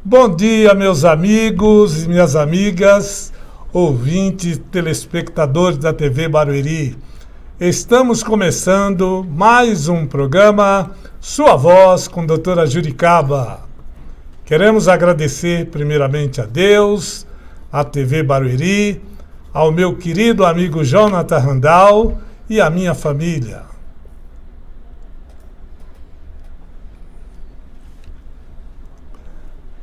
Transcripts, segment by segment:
Bom dia, meus amigos e minhas amigas, ouvintes, telespectadores da TV Barueri. Estamos começando mais um programa Sua Voz com doutora Juricaba. Queremos agradecer primeiramente a Deus, à TV Barueri, ao meu querido amigo Jonathan Randall e à minha família.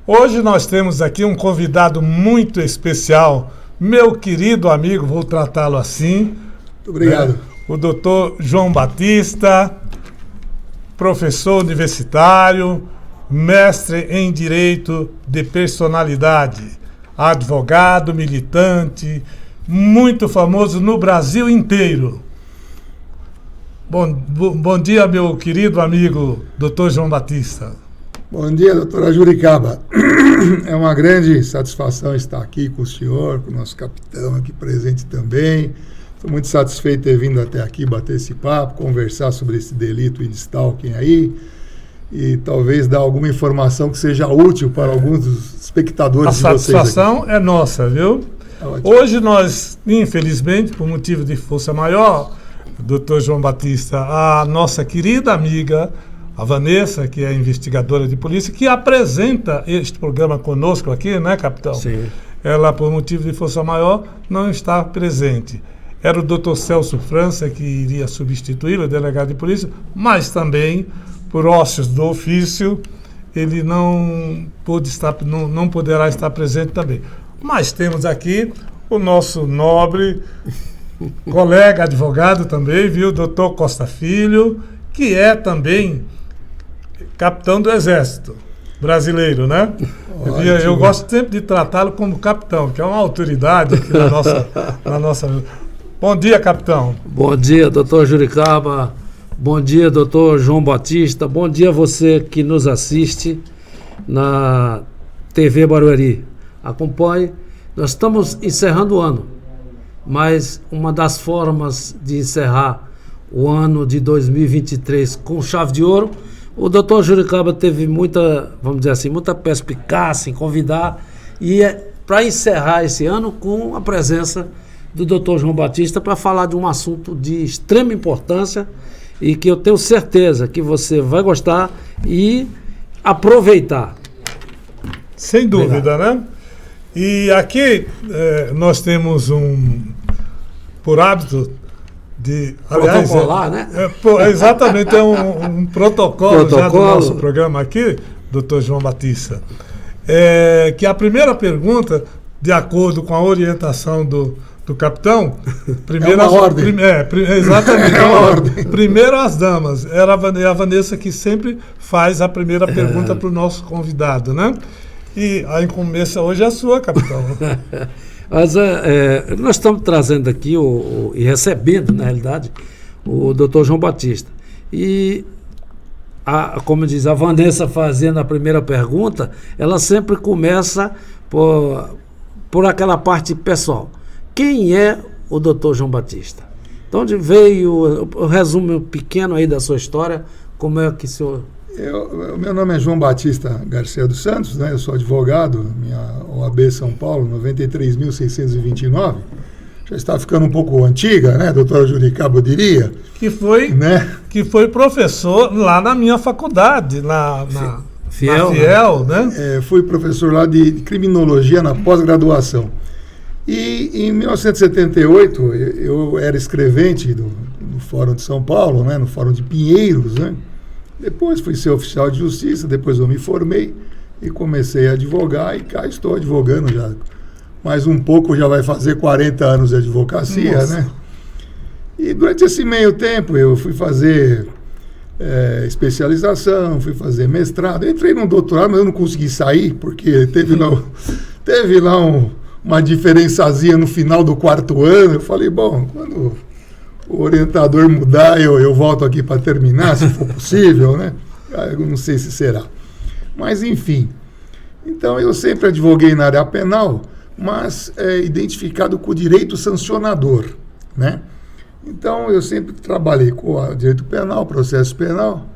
Hoje nós temos aqui um convidado muito especial, meu querido amigo, vou tratá-lo assim. Muito obrigado. O doutor João Batista, professor universitário, mestre em Direito de Personalidade, advogado, militante, muito famoso no Brasil inteiro. Bom dia, meu querido amigo, doutor João Batista. Bom dia, doutora Juricaba. É uma grande satisfação estar aqui com o senhor, com o nosso capitão aqui presente também. Estou muito satisfeito de ter vindo até aqui bater esse papo, conversar sobre esse delito de stalking aí e talvez dar alguma informação que seja útil para alguns dos espectadores de vocês. A satisfação é nossa, viu? Hoje nós, infelizmente, por motivo de força maior, doutor João Batista, a nossa querida amiga, a Vanessa, que é investigadora de polícia, que apresenta este programa conosco aqui, né, capitão? Sim. Ela, por motivo de força maior, não está presente. Era o doutor Celso França que iria substituí-lo, delegado de polícia, mas também, por ócios do ofício, ele não poderá estar presente também. Mas temos aqui o nosso nobre colega advogado também, viu, doutor Costa Filho, que é também capitão do Exército brasileiro, né? Eu gosto sempre de tratá-lo como capitão, que é uma autoridade aqui na nossa... Bom dia, capitão. Bom dia, doutor Juricaba. Bom dia, doutor João Batista. Bom dia a você que nos assiste na TV Barueri. Acompanhe. Nós estamos encerrando o ano, mas uma das formas de encerrar o ano de 2023 com chave de ouro, o doutor Juricaba teve muita, vamos dizer assim, muita perspicácia em convidar e para encerrar esse ano com a presença do doutor João Batista para falar de um assunto de extrema importância e que eu tenho certeza que você vai gostar e aproveitar. Sem dúvida, né? E aqui nós temos por hábito de... Protocolar, né? Exatamente, é um protocolo já do nosso programa aqui, doutor João Batista, que a primeira pergunta, de acordo com a orientação do capitão, primeiro ordem. Exatamente, é uma ordem. Primeiro as damas. É a Vanessa que sempre faz a primeira pergunta para o nosso convidado, né? E a incumbência hoje é a sua, capitão. Mas nós estamos trazendo aqui e recebendo, na realidade, o doutor João Batista. E, como diz a Vanessa fazendo a primeira pergunta, ela sempre começa por aquela parte pessoal. Quem é o doutor João Batista? De onde veio? O resumo pequeno aí da sua história, como é que o senhor... Meu nome é João Batista Garcia dos Santos, né? Eu sou advogado, minha OAB São Paulo, 93.629. Já está ficando um pouco antiga, né, doutora Juricaba, eu diria. Que foi professor lá na minha faculdade, na Fiel, né? Fui professor lá de criminologia na pós-graduação. E em 1978 eu era escrevente do Fórum de São Paulo, né, no Fórum de Pinheiros, né? Depois fui ser oficial de justiça, depois eu me formei e comecei a advogar e cá estou advogando já. Mais um pouco já vai fazer 40 anos de advocacia, nossa, né? E durante esse meio tempo eu fui fazer especialização, fui fazer mestrado, entrei num doutorado, mas eu não consegui sair, porque teve lá uma diferençazinha no final do quarto ano. Eu falei, bom, quando o orientador mudar, eu volto aqui para terminar, se for possível, né? Eu não sei se será. Mas, enfim. Então, eu sempre advoguei na área penal, mas identificado com o direito sancionador, né? Então, eu sempre trabalhei com o direito penal, processo penal,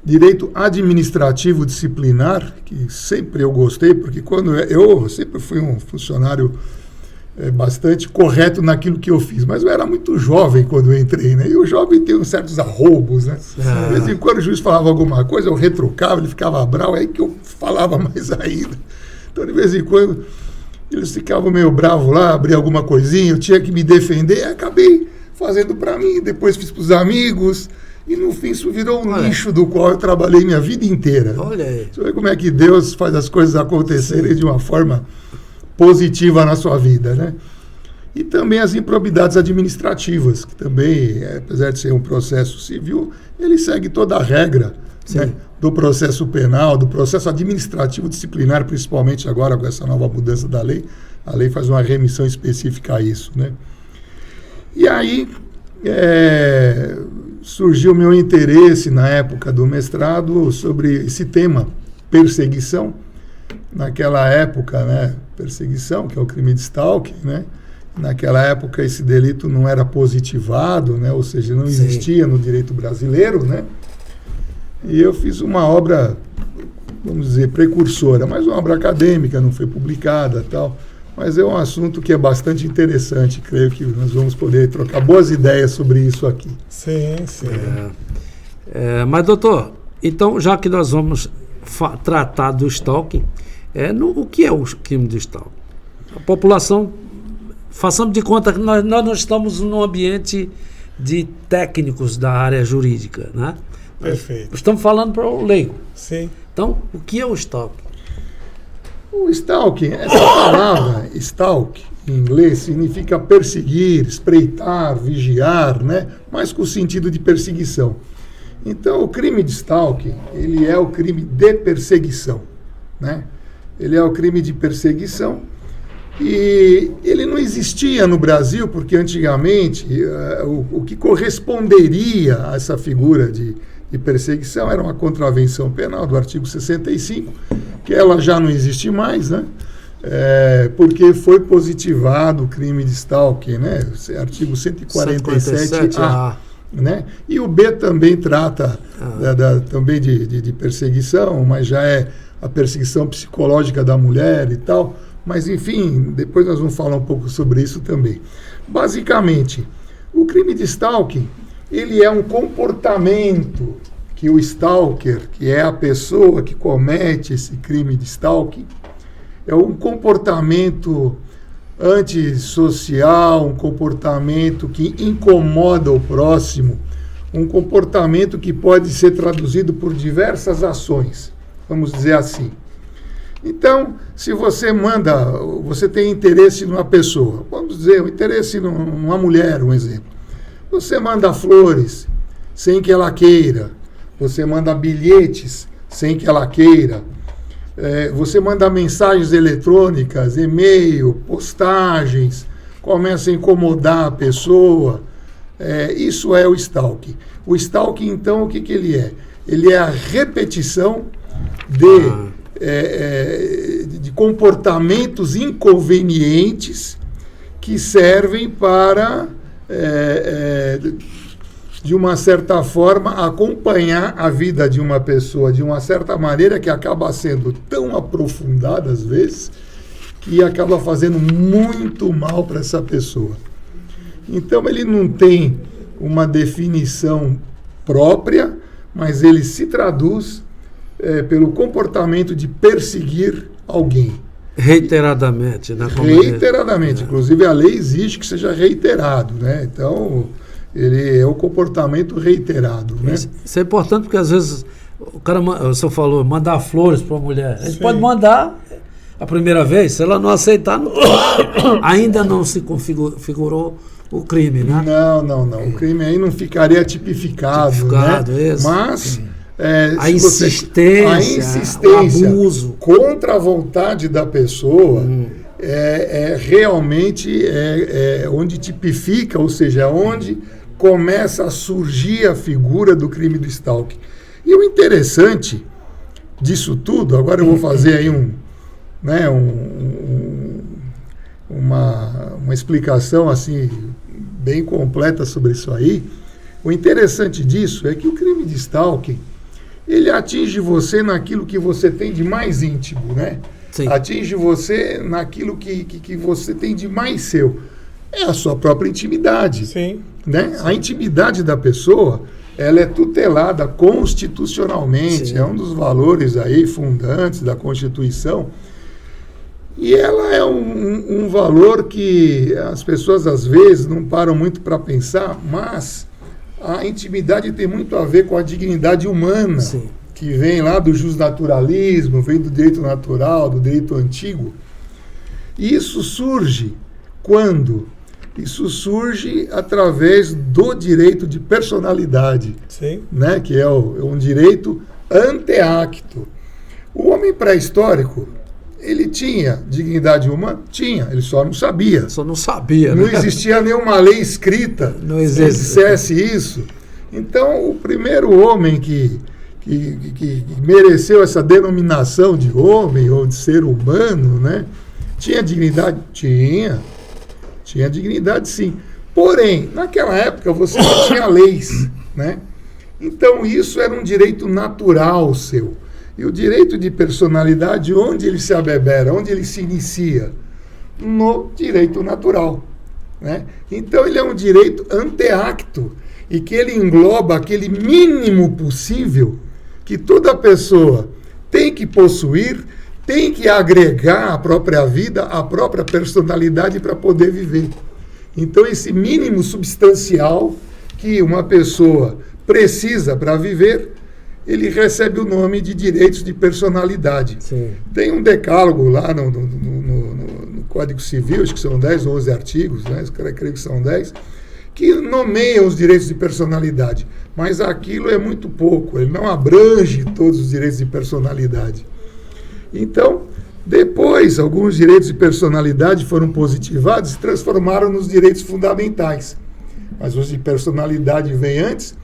direito administrativo disciplinar, que sempre eu gostei, porque quando eu sempre fui um funcionário bastante correto naquilo que eu fiz, mas eu era muito jovem quando eu entrei, né? E o jovem tem uns certos arroubos, né? De vez em quando o juiz falava alguma coisa, eu retrucava, ele ficava bravo, aí que eu falava mais ainda. Então, de vez em quando, eles ficavam meio bravos lá, abria alguma coisinha, eu tinha que me defender, e acabei fazendo para mim, depois fiz para os amigos, e no fim isso virou um nicho do qual eu trabalhei minha vida inteira. Olha aí. Você vê como é que Deus faz as coisas acontecerem de uma forma positiva na sua vida, né? E também as improbidades administrativas, que também, apesar de ser um processo civil, ele segue toda a regra, né, do processo penal, do processo administrativo disciplinar, principalmente agora com essa nova mudança da lei. A lei faz uma remissão específica a isso, né? E aí surgiu o meu interesse na época do mestrado sobre esse tema, perseguição. Naquela época, né, perseguição, que é o crime de stalking, né? Naquela época esse delito não era positivado, né? Ou seja, não existia no direito brasileiro, né? E eu fiz uma obra, vamos dizer, precursora, mas uma obra acadêmica, não foi publicada, tal. Mas é um assunto que é bastante interessante, creio que nós vamos poder trocar boas ideias sobre isso aqui. Sim. Mas, doutor, então, já que nós vamos tratar do stalking, o que é o crime do stalking? A população, façamos de conta que nós não estamos num ambiente de técnicos da área jurídica, né? Perfeito. Estamos falando para o leigo. Sim. Então, o que é o stalking? O stalking, essa palavra stalk, em inglês, significa perseguir, espreitar, vigiar, né? Mas com o sentido de perseguição. Então, o crime de stalking, ele é o crime de perseguição, né? Ele é o crime de perseguição e ele não existia no Brasil porque antigamente o que corresponderia a essa figura de perseguição era uma contravenção penal do artigo 65, que ela já não existe mais, né? Porque foi positivado o crime de stalking, né? Artigo 147A. Né? E o B também trata também de perseguição, mas já é a perseguição psicológica da mulher e tal. Mas, enfim, depois nós vamos falar um pouco sobre isso também. Basicamente, o crime de stalking, ele é um comportamento que o stalker, que é a pessoa que comete esse crime de stalking, é um comportamento antissocial, um comportamento que incomoda o próximo, um comportamento que pode ser traduzido por diversas ações, vamos dizer assim. Então, se você você tem interesse numa pessoa, vamos dizer, um interesse numa mulher, um exemplo. Você manda flores sem que ela queira, você manda bilhetes sem que ela queira, você manda mensagens eletrônicas, e-mail, postagens, começa a incomodar a pessoa. Isso é o stalking. O stalking, então, o que ele é? Ele é a repetição de comportamentos inconvenientes que servem para, de uma certa forma, acompanhar a vida de uma pessoa de uma certa maneira que acaba sendo tão aprofundada, às vezes, que acaba fazendo muito mal para essa pessoa. Então, ele não tem uma definição própria, mas ele se traduz pelo comportamento de perseguir alguém. Reiteradamente, né? Reiteradamente. Inclusive, a lei exige que seja reiterado, né? Então, ele é o comportamento reiterado, né? Isso é importante porque, às vezes, o senhor falou, mandar flores para a mulher. A gente Sim. pode mandar a primeira vez, se ela não aceitar, ainda não se configurou o crime, né? Não. O crime aí não ficaria tipificado, né? Isso. Mas a insistência, o abuso contra a vontade da pessoa realmente onde tipifica, ou seja, onde começa a surgir a figura do crime do stalking. E o interessante disso tudo, agora eu vou fazer aí uma explicação assim bem completa sobre isso aí. O interessante disso é que o crime de stalking, ele atinge você naquilo que você tem de mais íntimo, né? Sim. Atinge você naquilo que você tem de mais seu. É a sua própria intimidade. Sim. Né? A intimidade da pessoa, ela é tutelada constitucionalmente, Sim. é um dos valores aí fundantes da Constituição. E ela é um valor que as pessoas às vezes não param muito para pensar, mas a intimidade tem muito a ver com a dignidade humana, Sim. que vem lá do justnaturalismo, vem do direito natural, do direito antigo. E isso surge quando? Isso surge através do direito de personalidade, Sim. né? Que é um direito anteacto. O homem pré-histórico, ele tinha dignidade humana? Tinha, ele só não sabia. Só não sabia, Não né? existia nenhuma lei escrita Não que existe. dissesse isso. Então, o primeiro homem que mereceu essa denominação de homem ou de ser humano, né? Tinha dignidade? Tinha. Tinha dignidade, sim. Porém, naquela época você não tinha leis, né? Então, isso era um direito natural seu. E o direito de personalidade, onde ele se abebera, onde ele se inicia? No direito natural, né? Então, ele é um direito anteacto e que ele engloba aquele mínimo possível que toda pessoa tem que possuir, tem que agregar à própria vida, à própria personalidade para poder viver. Então, esse mínimo substancial que uma pessoa precisa para viver, ele recebe o nome de direitos de personalidade. Sim. Tem um decálogo lá no Código Civil, acho que são 10 ou 11 artigos, né? Eu creio que são 10, que nomeiam os direitos de personalidade. Mas aquilo é muito pouco, ele não abrange todos os direitos de personalidade. Então, depois, alguns direitos de personalidade foram positivados e se transformaram nos direitos fundamentais. Mas os de personalidade vêm antes,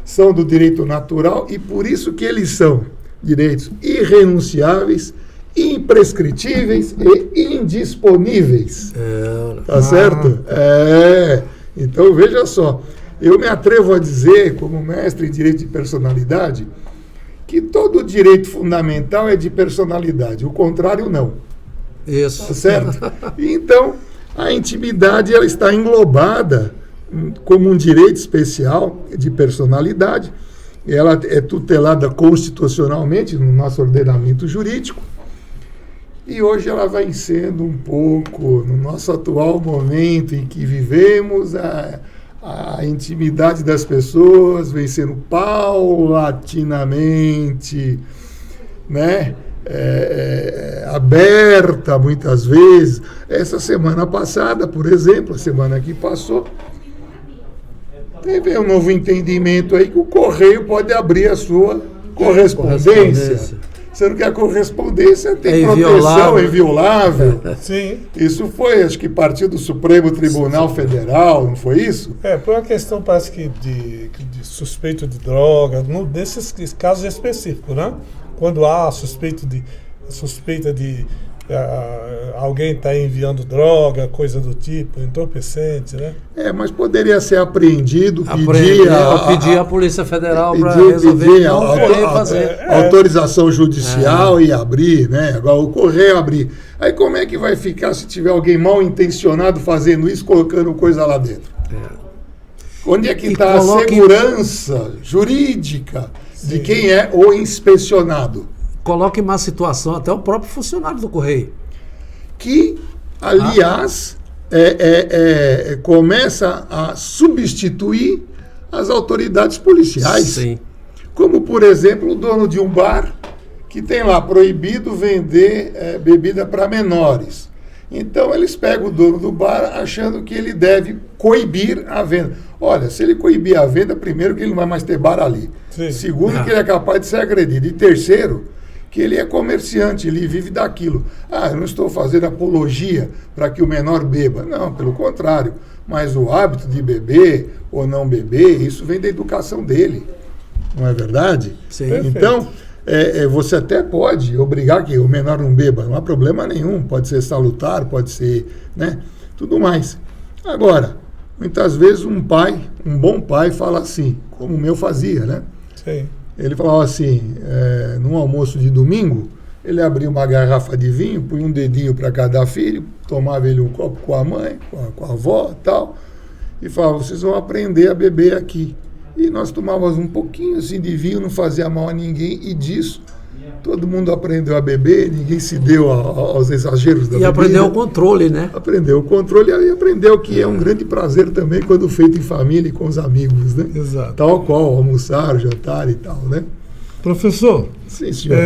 são do direito natural e por isso que eles são direitos irrenunciáveis, imprescritíveis e indisponíveis. Tá certo? Então, veja só, eu me atrevo a dizer, como mestre em direito de personalidade, que todo direito fundamental é de personalidade, o contrário não. Isso. Tá certo? Então, a intimidade ela está englobada como um direito especial de personalidade. Ela é tutelada constitucionalmente no nosso ordenamento jurídico. E hoje ela vai sendo um pouco, no nosso atual momento em que vivemos, a intimidade das pessoas vem sendo paulatinamente, né, aberta muitas vezes. Essa semana passada, por exemplo, a semana que passou, teve um novo entendimento aí que o correio pode abrir a sua correspondência. Sendo que a correspondência tem proteção, é inviolável. Sim. Isso foi, acho que partiu do Supremo Tribunal Federal, não foi isso? Por uma questão, parece que de suspeito de droga, nesses casos específicos, né? Quando há suspeita de alguém está enviando droga, coisa do tipo, entorpecente, né? Mas poderia ser apreendido, pedir à Polícia Federal para resolver fazer. Autorização judicial e abrir, né? Agora o correio abrir. Aí como é que vai ficar se tiver alguém mal intencionado fazendo isso, colocando coisa lá dentro? Onde é que está a segurança jurídica de quem é o inspecionado? Coloca em má situação até o próprio funcionário do Correio. Que, aliás, começa a substituir as autoridades policiais. Sim. Como, por exemplo, o dono de um bar que tem lá proibido vender bebida para menores. Então, eles pegam o dono do bar achando que ele deve coibir a venda. Olha, se ele coibir a venda, primeiro, que ele não vai mais ter bar ali. Sim. Segundo, que ele é capaz de ser agredido. E terceiro, que ele é comerciante, ele vive daquilo. Eu não estou fazendo apologia para que o menor beba. Não, pelo contrário. Mas o hábito de beber ou não beber, isso vem da educação dele. Não é verdade? Sim. Então, você até pode obrigar que o menor não beba. Não há problema nenhum. Pode ser salutar, pode ser, né, tudo mais. Agora, muitas vezes um bom pai fala assim, como o meu fazia, né? Sim. Ele falava assim, num almoço de domingo, ele abria uma garrafa de vinho, punha um dedinho para cada filho, tomava ele um copo com a mãe, com a avó e tal, e falava, vocês vão aprender a beber aqui. E nós tomávamos um pouquinho assim de vinho, não fazia mal a ninguém, e disso todo mundo aprendeu a beber, ninguém se deu aos exageros da bebida. E aprendeu o controle, né? Aprendeu o controle e aprendeu que é um grande prazer também quando feito em família e com os amigos, né? Exato. Tal qual, almoçar, jantar e tal, né? Professor, Sim, senhor.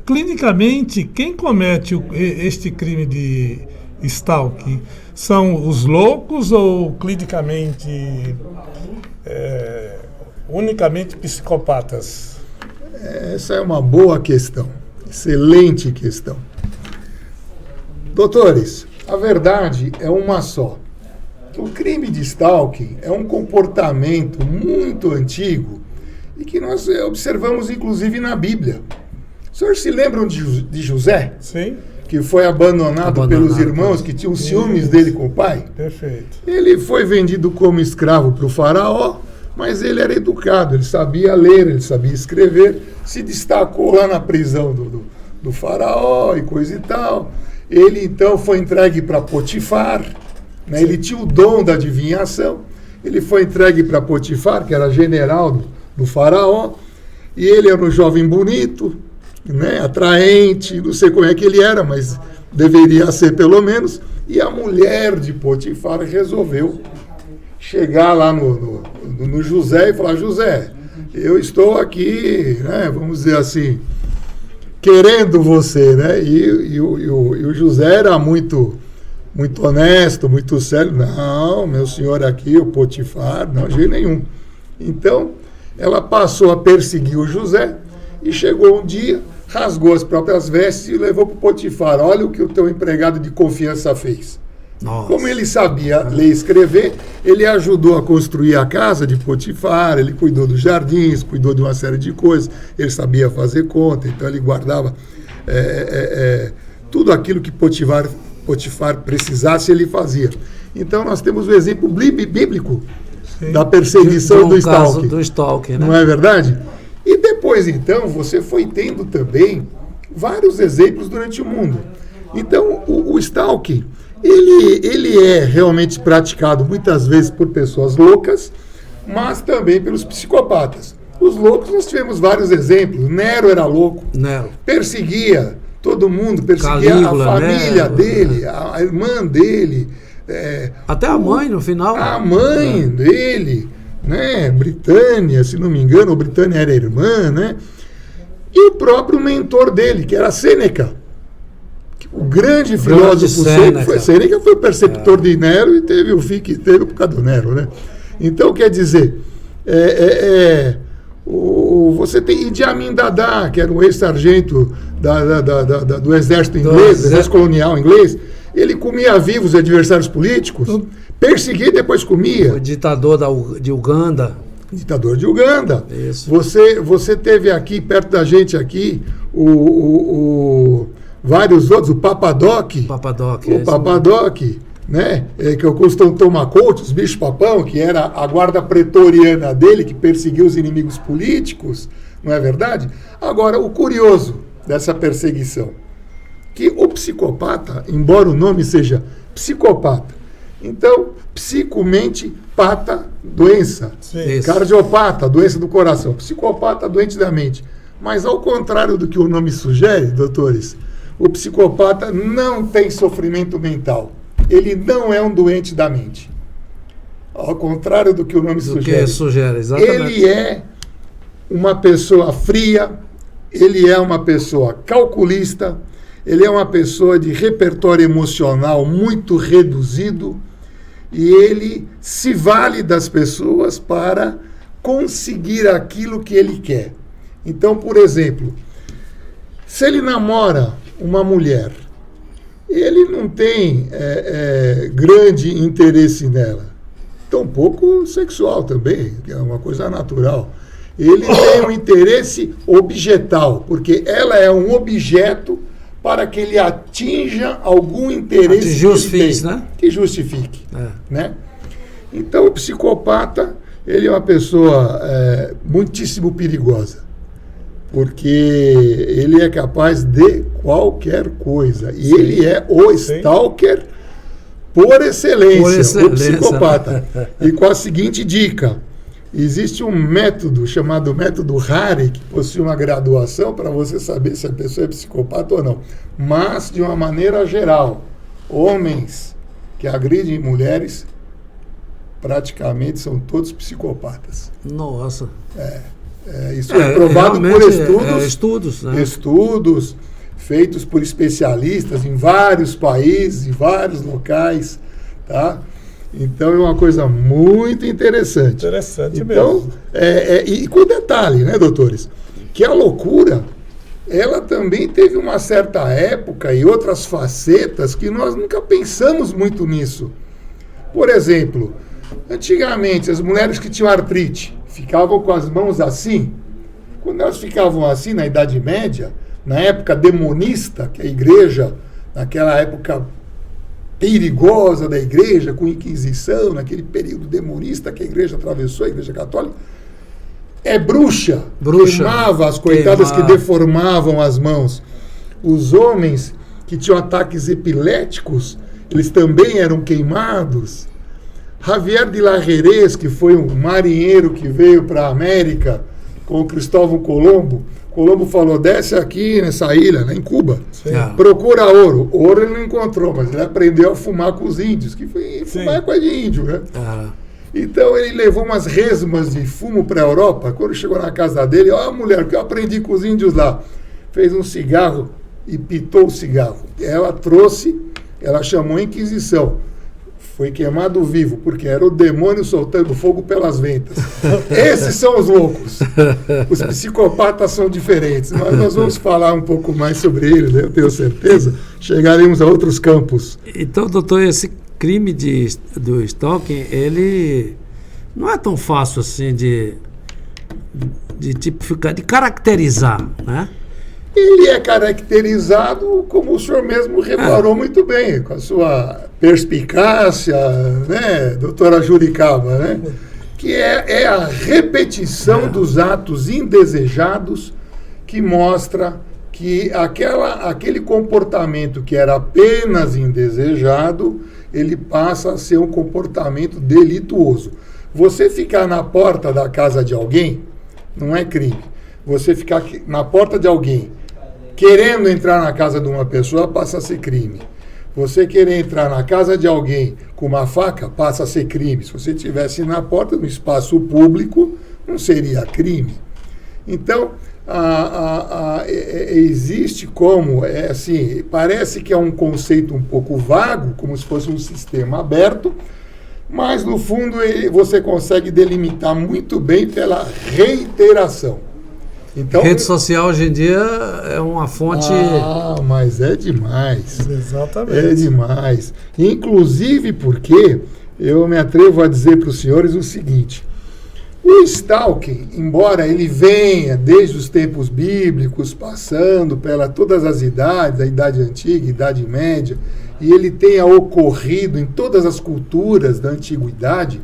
Clinicamente, quem comete este crime de stalking são os loucos ou clinicamente unicamente psicopatas? Essa é uma boa questão, excelente questão. Doutores, a verdade é uma só. O crime de stalking é um comportamento muito antigo e que nós observamos inclusive na Bíblia. Os senhores se lembram de José? Sim. Que foi abandonado pelos irmãos que tinham ciúmes dele com o pai? Perfeito. Ele foi vendido como escravo para o faraó, mas ele era educado, ele sabia ler, ele sabia escrever, se destacou lá na prisão do faraó e coisa e tal. Ele então foi entregue para Potifar, né? Ele tinha o dom da adivinhação, ele foi entregue para Potifar, que era general do faraó, e ele era um jovem bonito, né? Atraente, não sei como é que ele era, mas deveria ser pelo menos, e a mulher de Potifar resolveu chegar lá no José e falar, José, eu estou aqui, né, vamos dizer assim, querendo você, né? E o José era muito honesto, muito sério. Não, meu senhor aqui, o Potifar, não, de jeito nenhum. Então, ela passou a perseguir o José e chegou um dia, rasgou as próprias vestes e levou para o Potifar. Olha o que o teu empregado de confiança fez. Nossa. Como ele sabia ler e escrever, ele ajudou a construir a casa de Potifar, ele cuidou dos jardins, cuidou de uma série de coisas, ele sabia fazer conta, então ele guardava tudo aquilo que Potifar precisasse, ele fazia. Então nós temos o exemplo bíblico da perseguição do stalking, né? Não é verdade? E depois então você foi tendo também vários exemplos durante o mundo. Então o stalking ele é realmente praticado muitas vezes por pessoas loucas, mas também pelos psicopatas. Os loucos, nós tivemos vários exemplos. Nero era louco, perseguia todo mundo, perseguia Calígula, a família dele, a irmã dele. Até a mãe, no final. A mãe dele, né? Britânia, se não me engano, ou Britânia era irmã, né? E o próprio mentor dele, que era Sêneca. O grande filósofo Sêneca foi o persecutor de Nero e teve o fim que teve por causa do Nero, né? Então, quer dizer, você tem Idi Amin Dada, que era um ex-sargento do exército inglês, do exército colonial inglês. Ele comia vivos adversários políticos, perseguia e depois comia. O ditador de Uganda. Ditador de Uganda. Isso. Você teve aqui, perto da gente aqui, vários outros, o Papadoc, né? Que é o Constantino Tomacote, os bichos papão, que era a guarda pretoriana dele, que perseguiu os inimigos políticos, não é verdade? Agora, o curioso dessa perseguição, que o psicopata, embora o nome seja psicopata, então, psicomente, pata, doença, cardiopata, doença do coração, psicopata, doente da mente. Mas, ao contrário do que o nome sugere, doutores, o psicopata não tem sofrimento mental. Ele não é um doente da mente. Ao contrário do que o nome sugere. Exatamente. Ele é uma pessoa fria, ele é uma pessoa calculista, ele é uma pessoa de repertório emocional muito reduzido e ele se vale das pessoas para conseguir aquilo que ele quer. Então, por exemplo, se ele namora uma mulher, ele não tem grande interesse nela, tampouco sexual também, que é uma coisa natural. Ele tem um interesse objetal, porque ela é um objeto para que ele atinja algum interesse que justifique, né? Que justifique, né? Então o psicopata ele é uma pessoa muitíssimo perigosa, porque ele é capaz de qualquer coisa. E Sim. ele é o stalker por excelência, o psicopata. E com a seguinte dica: existe um método chamado método Harry, que possui uma graduação para você saber se a pessoa é psicopata ou não. Mas, de uma maneira geral, homens que agridem mulheres praticamente são todos psicopatas. Nossa. Isso é provado por estudos, né? Estudos feitos por especialistas em vários países, em vários locais, tá? Então é uma coisa muito interessante. Interessante então, mesmo. E com detalhe, né, doutores? Que a loucura, ela também teve uma certa época e outras facetas que nós nunca pensamos muito nisso. Por exemplo, antigamente as mulheres que tinham artrite ficavam com as mãos assim. Quando elas ficavam assim na Idade Média, na época demonista, que a igreja, naquela época perigosa da igreja, com Inquisição, naquele período demonista que a igreja atravessou, a igreja católica, bruxa. Queimava as coitadas que deformavam as mãos. Os homens que tinham ataques epiléticos, eles também eram queimados. Javier de la Jerez, que foi um marinheiro que veio para a América com o Cristóvão Colombo, Colombo falou: desce aqui nessa ilha, né, em Cuba, procura ouro. Ouro ele não encontrou, mas ele aprendeu a fumar com os índios, que fumar é coisa de índio, né? Então ele levou umas resmas de fumo para a Europa. Quando chegou na casa dele, mulher, que eu aprendi com os índios lá. Fez um cigarro e pitou o cigarro. Ela chamou a Inquisição. Foi queimado vivo, porque era o demônio soltando fogo pelas ventas. Esses são os loucos. Os psicopatas são diferentes. Mas nós vamos falar um pouco mais sobre eles, né? Eu tenho certeza. Chegaremos a outros campos. Então, doutor, esse crime do stalking, ele não é tão fácil assim de tipificar, de caracterizar, né? Ele é caracterizado, como o senhor mesmo reparou muito bem, com a sua perspicácia, né, doutora Juricaba, né? Que é a repetição dos atos indesejados que mostra que aquele comportamento que era apenas indesejado, ele passa a ser um comportamento delituoso. Você ficar na porta da casa de alguém não é crime. Você ficar na porta de alguém querendo entrar na casa de uma pessoa passa a ser crime. Você querer entrar na casa de alguém com uma faca passa a ser crime. Se você estivesse na porta, no espaço público, não seria crime. Então, existe como, assim, parece que é um conceito um pouco vago, como se fosse um sistema aberto, mas no fundo você consegue delimitar muito bem pela reiteração. Então, rede social hoje em dia é uma fonte... mas é demais. Exatamente. É demais. Inclusive porque eu me atrevo a dizer para os senhores o seguinte: o stalking, embora ele venha desde os tempos bíblicos, passando pela todas as idades, a Idade Antiga, a Idade Média, e ele tenha ocorrido em todas as culturas da Antiguidade,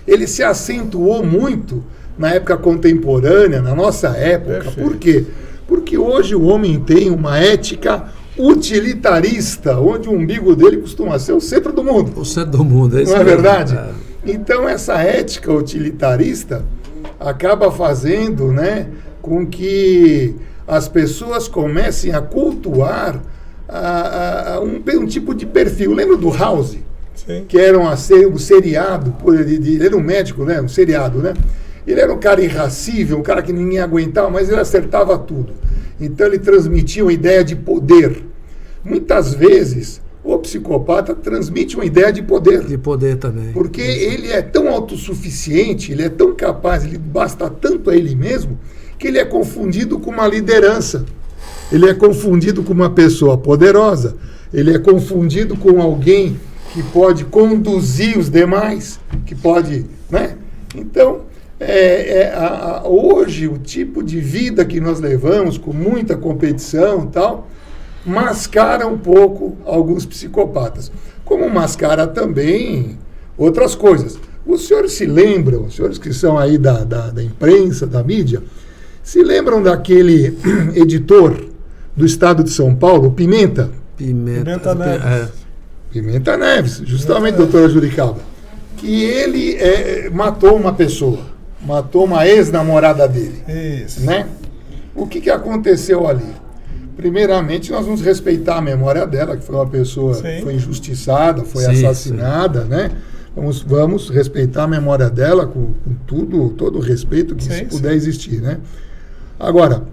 ele se acentuou muito na época contemporânea, na nossa época. Perfeito. Por quê? Porque hoje o homem tem uma ética utilitarista, onde o umbigo dele costuma ser o centro do mundo. O centro do mundo, é isso. Não é mesmo. verdade? Então essa ética utilitarista acaba fazendo, né, com que as pessoas comecem a cultuar um tipo de perfil. Lembra do House? Sim. Que era um seriado, ele era um médico, né? Um seriado, né? Ele era um cara irracível, um cara que ninguém aguentava, mas ele acertava tudo. Então ele transmitia uma ideia de poder. Muitas vezes o psicopata transmite uma ideia de poder. De poder também. Porque ele é tão autossuficiente, ele é tão capaz, ele basta tanto a ele mesmo, que ele é confundido com uma liderança. Ele é confundido com uma pessoa poderosa. Ele é confundido com alguém que pode conduzir os demais, que pode, né? Então, hoje, o tipo de vida que nós levamos, com muita competição e tal, mascara um pouco alguns psicopatas. Como mascara também outras coisas. Os senhores se lembram, os senhores que são aí da imprensa, da mídia, se lembram daquele editor do estado de São Paulo, Pimenta? Pimenta Neves. Pimenta Neves, justamente, doutora Juricaba. Que ele matou uma pessoa, matou uma ex-namorada dele. Isso. Né? O que aconteceu ali? Primeiramente, nós vamos respeitar a memória dela, que foi uma pessoa que foi injustiçada, foi assassinada, né? Vamos respeitar a memória dela com todo o respeito que puder existir, né? Agora,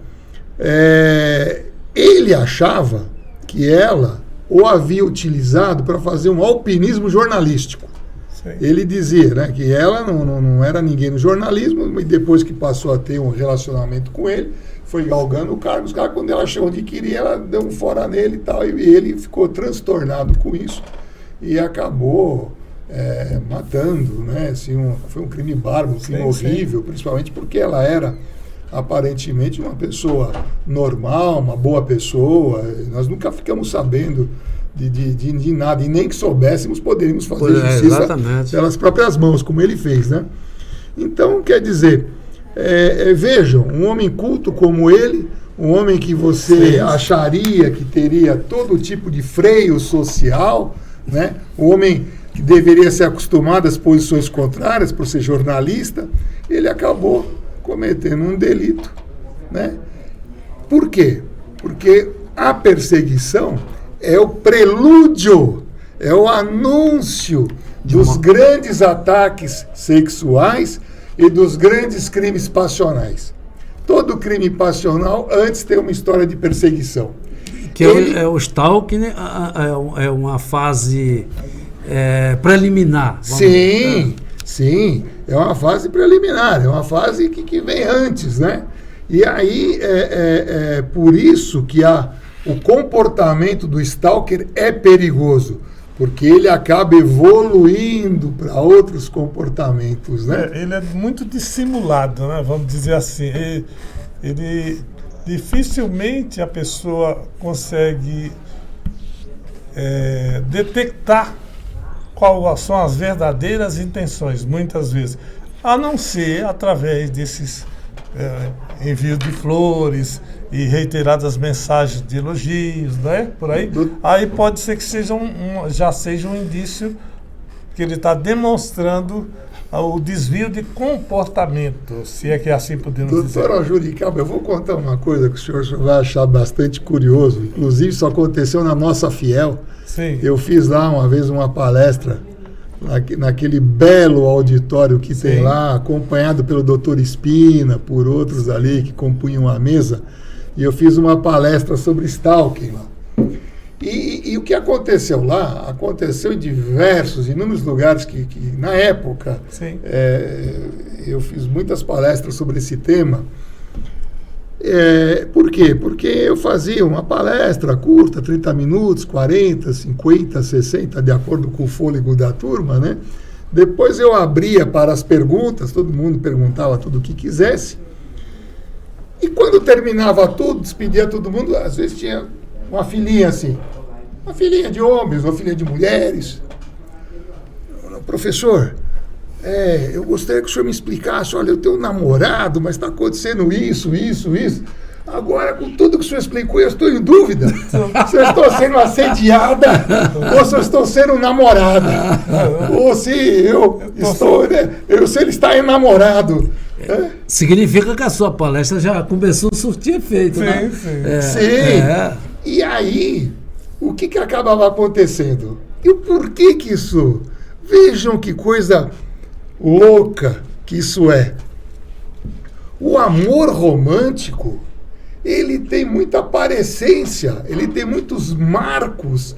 ele achava que ela o havia utilizado para fazer um alpinismo jornalístico. Sim. Ele dizia, né, que ela não era ninguém no jornalismo, e depois que passou a ter um relacionamento com ele, foi galgando cargos. Quando ela achou onde queria, ela deu um fora nele e tal, e ele ficou transtornado com isso e acabou matando, né? Assim, foi um crime bárbaro, um crime horrível, principalmente porque ela era aparentemente uma pessoa normal, uma boa pessoa. Nós nunca ficamos sabendo de nada, e nem que soubéssemos poderíamos fazer justiça pelas próprias mãos, como ele fez, né? Então, quer dizer, vejam, um homem culto como ele, um homem que você acharia que teria todo tipo de freio social, né? Um homem que deveria ser acostumado às posições contrárias por ser jornalista, ele acabou cometendo um delito, né? Por quê? Porque a perseguição é o prelúdio, é o anúncio dos grandes ataques sexuais e dos grandes crimes passionais. Todo crime passional antes tem uma história de perseguição. Que o stalking é uma fase preliminar. Sim, é uma fase preliminar, é uma fase que vem antes, né? E aí por isso que o comportamento do stalker é perigoso, porque ele acaba evoluindo para outros comportamentos, né? Ele é muito dissimulado, né? Vamos dizer assim. Ele dificilmente a pessoa consegue detectar quais são as verdadeiras intenções, muitas vezes, a não ser através desses envios de flores e reiteradas mensagens de elogios, né? Por aí. Aí pode ser que já seja um indício que ele está demonstrando o desvio de comportamento, se é que é assim podemos dizer. Doutora Juricaba, eu vou contar uma coisa que o senhor vai achar bastante curioso. Inclusive, isso aconteceu na nossa Fiel. Sim. Eu fiz lá uma vez uma palestra naquele belo auditório que tem lá, acompanhado pelo doutor Espina, por outros ali que compunham a mesa, e eu fiz uma palestra sobre stalking lá. E o que aconteceu lá, aconteceu em inúmeros lugares que na época, eu fiz muitas palestras sobre esse tema. Por quê? Porque eu fazia uma palestra curta, 30 minutos, 40, 50, 60, de acordo com o fôlego da turma, né? Depois eu abria para as perguntas, todo mundo perguntava tudo o que quisesse. E quando terminava tudo, despedia todo mundo, às vezes tinha uma filinha assim, uma filinha de homens, uma filinha de mulheres. Professor, eu gostaria que o senhor me explicasse, olha, eu tenho um namorado, mas está acontecendo isso. Agora, com tudo que o senhor explicou, eu estou em dúvida se eu estou sendo assediada ou se eu estou sendo namorada. Ou se se ele está enamorado. Significa que a sua palestra já começou a surtir efeito, né? Sim. E aí, o que acabava acontecendo? E o porquê que isso? Vejam que coisa louca que isso é. O amor romântico, ele tem muita aparência, ele tem muitos marcos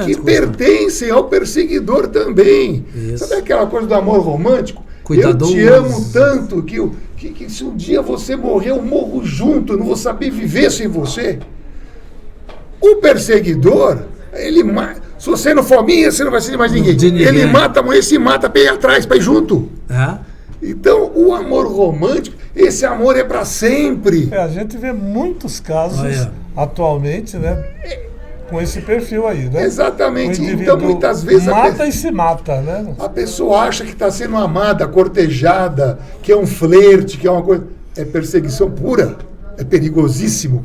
que pertencem ao perseguidor também. Isso. Sabe aquela coisa do amor romântico? Cuidadoso. Eu te amo tanto que se um dia você morrer, eu morro junto, eu não vou saber viver sem você. O perseguidor, ele mata. Se você não for minha, você não vai ser de mais ninguém. Ele mata a mulher e se mata para ir atrás, para ir junto. Então, o amor romântico, esse amor é para sempre. A gente vê muitos casos atualmente, né? com esse perfil aí, né? Exatamente. O indivíduo Então, muitas vezes mata e se mata, né? a pessoa acha que está sendo amada, cortejada, que é um flerte, que é uma coisa. É perseguição pura. É perigosíssimo.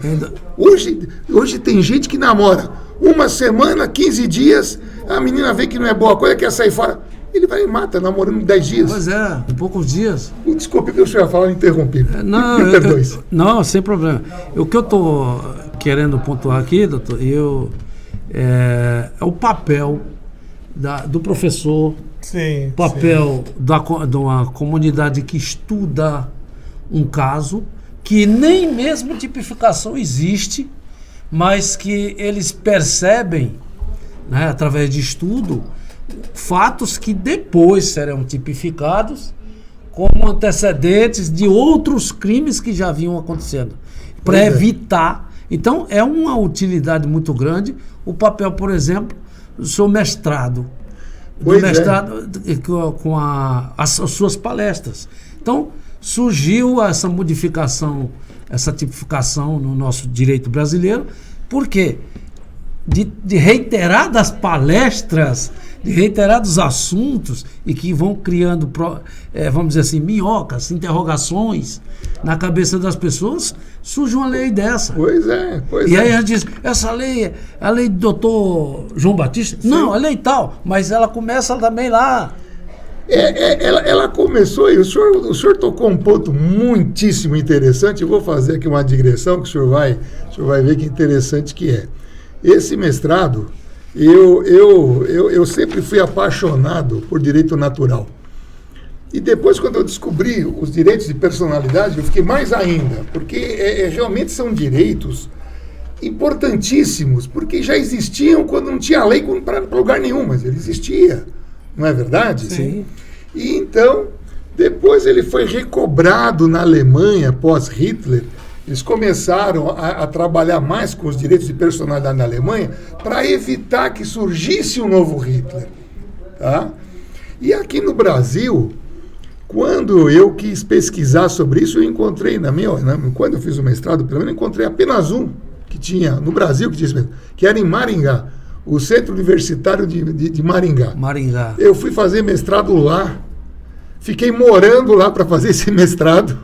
Hoje tem gente que namora uma semana, 15 dias, a menina vê que não é boa coisa, quer sair fora. Ele vai e mata, namorando 10 dias. Pois é, em poucos dias. Desculpe o que o senhor ia falar, eu interrompi. Não, não, sem problema. O que eu estou querendo pontuar aqui, doutor, é o papel do professor, Sim. o papel de uma comunidade que estuda um caso, que nem mesmo tipificação existe, mas que eles percebem, né, através de estudo, fatos que depois serão tipificados como antecedentes de outros crimes que já vinham acontecendo, para evitar. Então, é uma utilidade muito grande o papel, por exemplo, do seu mestrado, com as suas palestras. Então, surgiu essa modificação, essa tipificação no nosso direito brasileiro, porque de reiteradas palestras, de reiterados assuntos, e que vão criando, vamos dizer assim, minhocas, interrogações na cabeça das pessoas, surge uma lei dessa. Pois é. E aí a gente diz, essa lei é a lei do doutor João Batista? Sim. Não, a lei tal, mas ela começa também lá. Ela começou, e o senhor tocou um ponto muitíssimo interessante. Eu vou fazer aqui uma digressão que o senhor vai ver que interessante que é. Esse mestrado, eu sempre fui apaixonado por direito natural. E depois, quando eu descobri os direitos de personalidade, eu fiquei mais ainda, porque realmente são direitos importantíssimos, porque já existiam quando não tinha lei para lugar nenhum, mas ele existia. Não é verdade? Sim. E então, depois ele foi recobrado na Alemanha, pós-Hitler. Eles começaram a trabalhar mais com os direitos de personalidade na Alemanha para evitar que surgisse um novo Hitler. Tá? E aqui no Brasil, quando eu quis pesquisar sobre isso, eu encontrei, quando eu fiz o mestrado, pelo menos, eu encontrei apenas um que tinha no Brasil, que era em Maringá. O Centro Universitário de Maringá. Eu fui fazer mestrado lá, fiquei morando lá para fazer esse mestrado,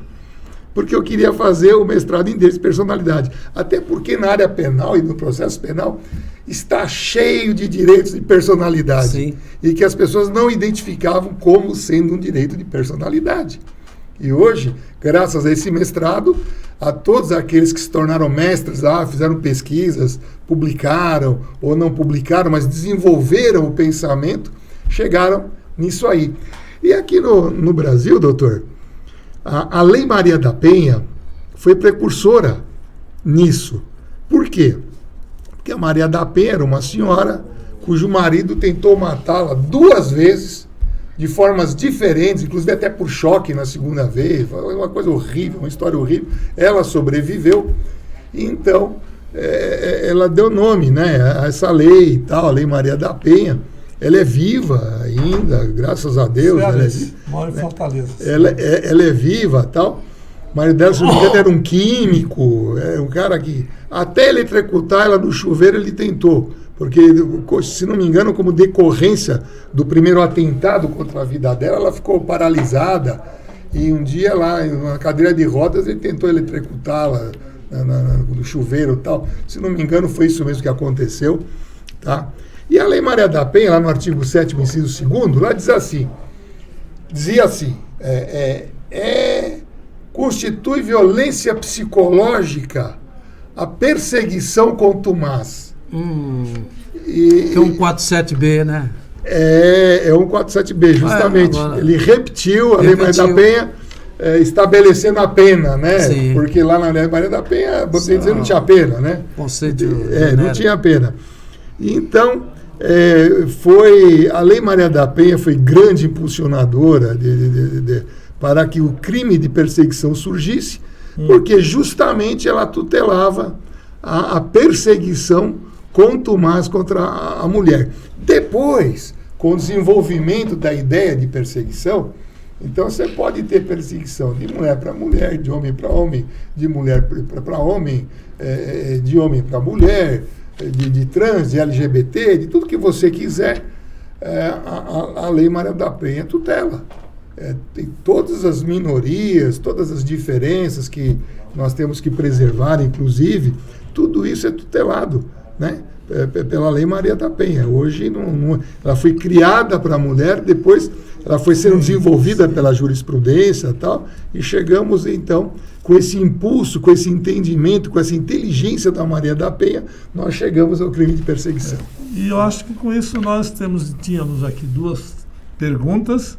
porque eu queria fazer o mestrado em direito de personalidade. Até porque na área penal e no processo penal está cheio de direitos de personalidade. Sim. E que as pessoas não identificavam como sendo um direito de personalidade. E hoje, graças a esse mestrado, a todos aqueles que se tornaram mestres lá, fizeram pesquisas, publicaram ou não publicaram, mas desenvolveram o pensamento, chegaram nisso aí. E aqui no Brasil, doutor, a Lei Maria da Penha foi precursora nisso. Por quê? Porque a Maria da Penha era uma senhora cujo marido tentou matá-la 2 vezes, de formas diferentes, inclusive até por choque na segunda vez. Foi uma coisa horrível, uma história horrível. Ela sobreviveu, e então ela deu nome, né, a essa lei e tal, a Lei Maria da Penha. Ela é viva ainda, graças a Deus. Mora em Fortaleza. Ela é viva e tal. O marido dela, se não me engano, era um químico, um cara que até eletrocutar ela no chuveiro ele tentou. Porque, se não me engano, como decorrência do primeiro atentado contra a vida dela, ela ficou paralisada. E um dia lá, na cadeira de rodas, ele tentou eletrocutá-la no chuveiro e tal. Se não me engano, foi isso mesmo que aconteceu. Tá? E a Lei Maria da Penha, lá no artigo 7º, inciso 2º, lá dizia assim, constitui violência psicológica a perseguição contumaz. Que é um 47B, né? É um 47B, justamente. Ele repetiu a Lei Maria da Penha, estabelecendo a pena, né? Sim. Porque lá na Lei Maria da Penha, você dizer, não tinha pena, né? Conceito não tinha pena. Então, a Lei Maria da Penha foi grande impulsionadora para que o crime de perseguição surgisse, porque justamente ela tutelava a perseguição contumaz contra a mulher. Depois, com o desenvolvimento da ideia de perseguição, então você pode ter perseguição de mulher para mulher, de homem para homem, de mulher para homem, de homem para mulher, de trans, de LGBT, de tudo que você quiser, a Lei Maria da Penha tutela. Tem todas as minorias, todas as diferenças que nós temos que preservar, inclusive, tudo isso é tutelado, né? Pela Lei Maria da Penha. Hoje ela foi criada para a mulher, depois ela foi sendo desenvolvida pela jurisprudência e tal, e chegamos então com esse impulso, com esse entendimento, com essa inteligência da Maria da Penha, nós chegamos ao crime de perseguição. E eu acho que com isso nós tínhamos aqui duas perguntas,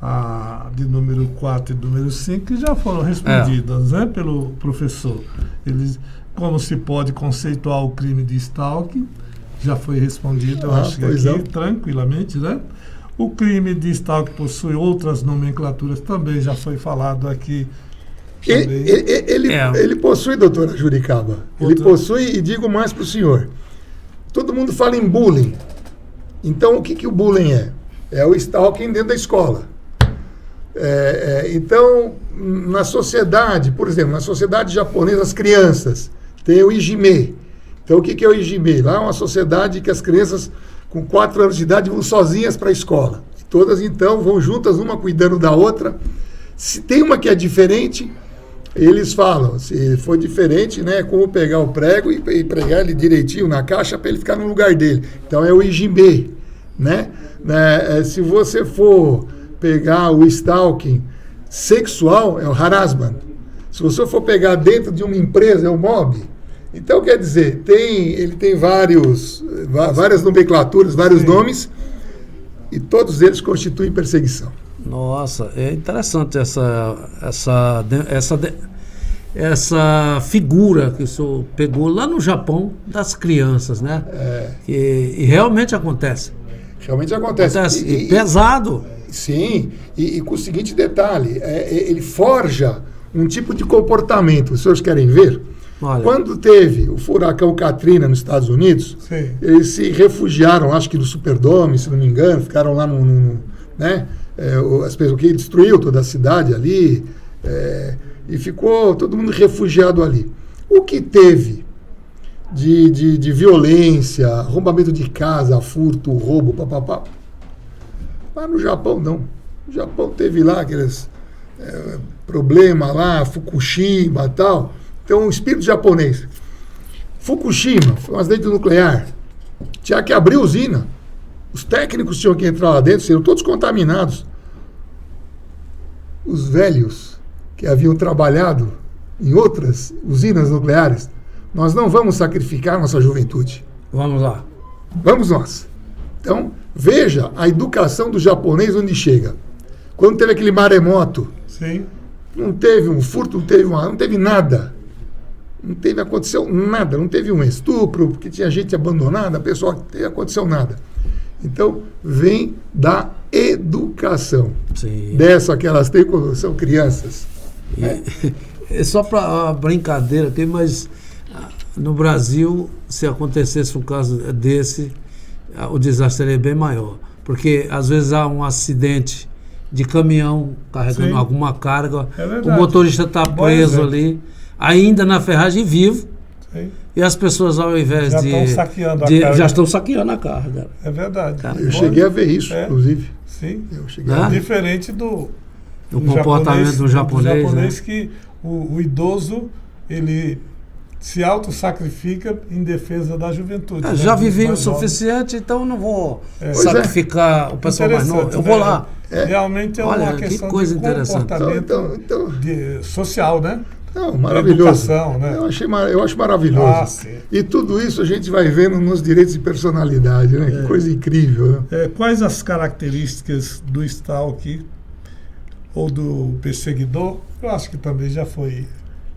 a de número 4 e número 5, que já foram respondidas, né, pelo professor. Como se pode conceituar o crime de stalking, já foi respondido, eu acho que aqui, tranquilamente, né? O crime de stalking possui outras nomenclaturas, também já foi falado aqui. Ele possui, doutora Juricaba, ele possui, e digo mais para o senhor, todo mundo fala em bullying. Então, o que o bullying é? É o stalking dentro da escola. Então, na sociedade, por exemplo, na sociedade japonesa, as crianças tem o Ijime. Então, o que é o Ijime? Lá é uma sociedade que as crianças com 4 anos de idade vão sozinhas para a escola. E todas, então, vão juntas, uma cuidando da outra. Se tem uma que é diferente, eles falam, se for diferente, né, é como pegar o prego e pregar ele direitinho na caixa para ele ficar no lugar dele. Então, é o Ijime, né? Se você for pegar o stalking sexual, é o harassment. Se você for pegar dentro de uma empresa, é o mob. Então, quer dizer, ele tem várias nomenclaturas, vários nomes, e todos eles constituem perseguição. Nossa, é interessante essa figura que o senhor pegou lá no Japão das crianças, né? E realmente acontece. Realmente acontece. E pesado. Sim, e com o seguinte detalhe, ele forja um tipo de comportamento. Os senhores querem ver? Olha. Quando teve o furacão Katrina nos Estados Unidos, sim, eles se refugiaram, acho que no Superdome, se não me engano, ficaram lá né? As pessoas que destruiu toda a cidade ali, e ficou todo mundo refugiado ali. O que teve de violência, arrombamento de casa, furto, roubo, papapá, lá no Japão não. O Japão teve lá aqueles problemas lá, Fukushima e tal. Então, o espírito japonês. Fukushima foi um acidente nuclear. Tinha que abrir a usina. Os técnicos tinham que entrar lá dentro, seriam todos contaminados. Os velhos que haviam trabalhado em outras usinas nucleares, nós não vamos sacrificar nossa juventude. Vamos lá. Vamos nós. Então, veja a educação do japonês onde chega. Quando teve aquele maremoto, sim, não teve um furto, não teve nada. Aconteceu nada, não teve um estupro, porque tinha gente abandonada, a pessoa, aconteceu nada. Então, vem da educação. Sim. Dessa que elas têm quando são crianças. É só para brincadeira aqui, mas no Brasil, se acontecesse um caso desse, o desastre seria bem maior. Porque às vezes há um acidente de caminhão carregando, sim, alguma carga, o motorista está preso ali, ainda na ferragem vivo, sim, e as pessoas, ao invés já estão saqueando a carga. É verdade. Cara, eu cheguei a ver isso, inclusive. Sim. Eu cheguei a ver. Diferente do comportamento do japonês, né? Que o idoso, ele se autossacrifica em defesa da juventude. Né? Já vivi o suficiente, então não vou sacrificar o pessoal mais novo. Eu vou lá. Realmente é uma questão que coisa de comportamento social, né? Não, maravilhoso. Educação, né? Eu acho maravilhoso. Sim. E tudo isso a gente vai vendo nos direitos de personalidade, né? Que coisa incrível. Né? Quais as características do stalker ou do perseguidor? Eu acho que também já foi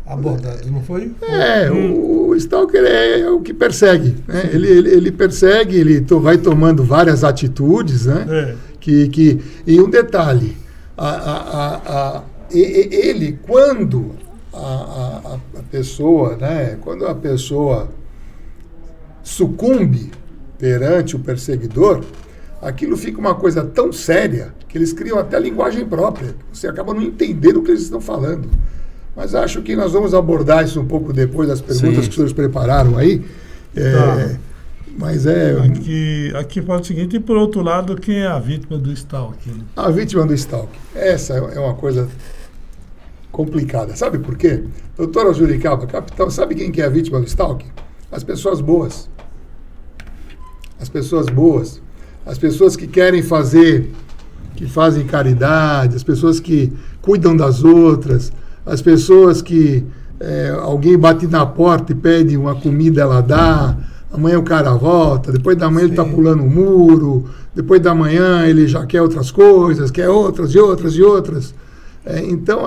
abordado, não foi? O stalker é o que persegue. Né? Ele persegue, ele vai tomando várias atitudes, né? E um detalhe, ele, quando a pessoa, né? Quando a pessoa sucumbe perante o perseguidor, aquilo fica uma coisa tão séria que eles criam até linguagem própria. Você acaba não entendendo o que eles estão falando. Mas acho que nós vamos abordar isso um pouco depois das perguntas, sim, que os senhores prepararam aí, Mas Aqui fala o seguinte, e por outro lado, quem é a vítima do stalking? A vítima do stalking. Essa é uma coisa complicada. Sabe por quê? Doutora Juricaba, capitão, sabe quem que é a vítima do stalking? As pessoas boas. As pessoas boas. As pessoas que querem fazer, que fazem caridade, as pessoas que cuidam das outras, as pessoas que alguém bate na porta e pede uma comida, ela dá, amanhã o cara volta, depois da manhã ele está pulando o muro, depois da manhã ele já quer outras coisas, quer outras e outras e outras. Então,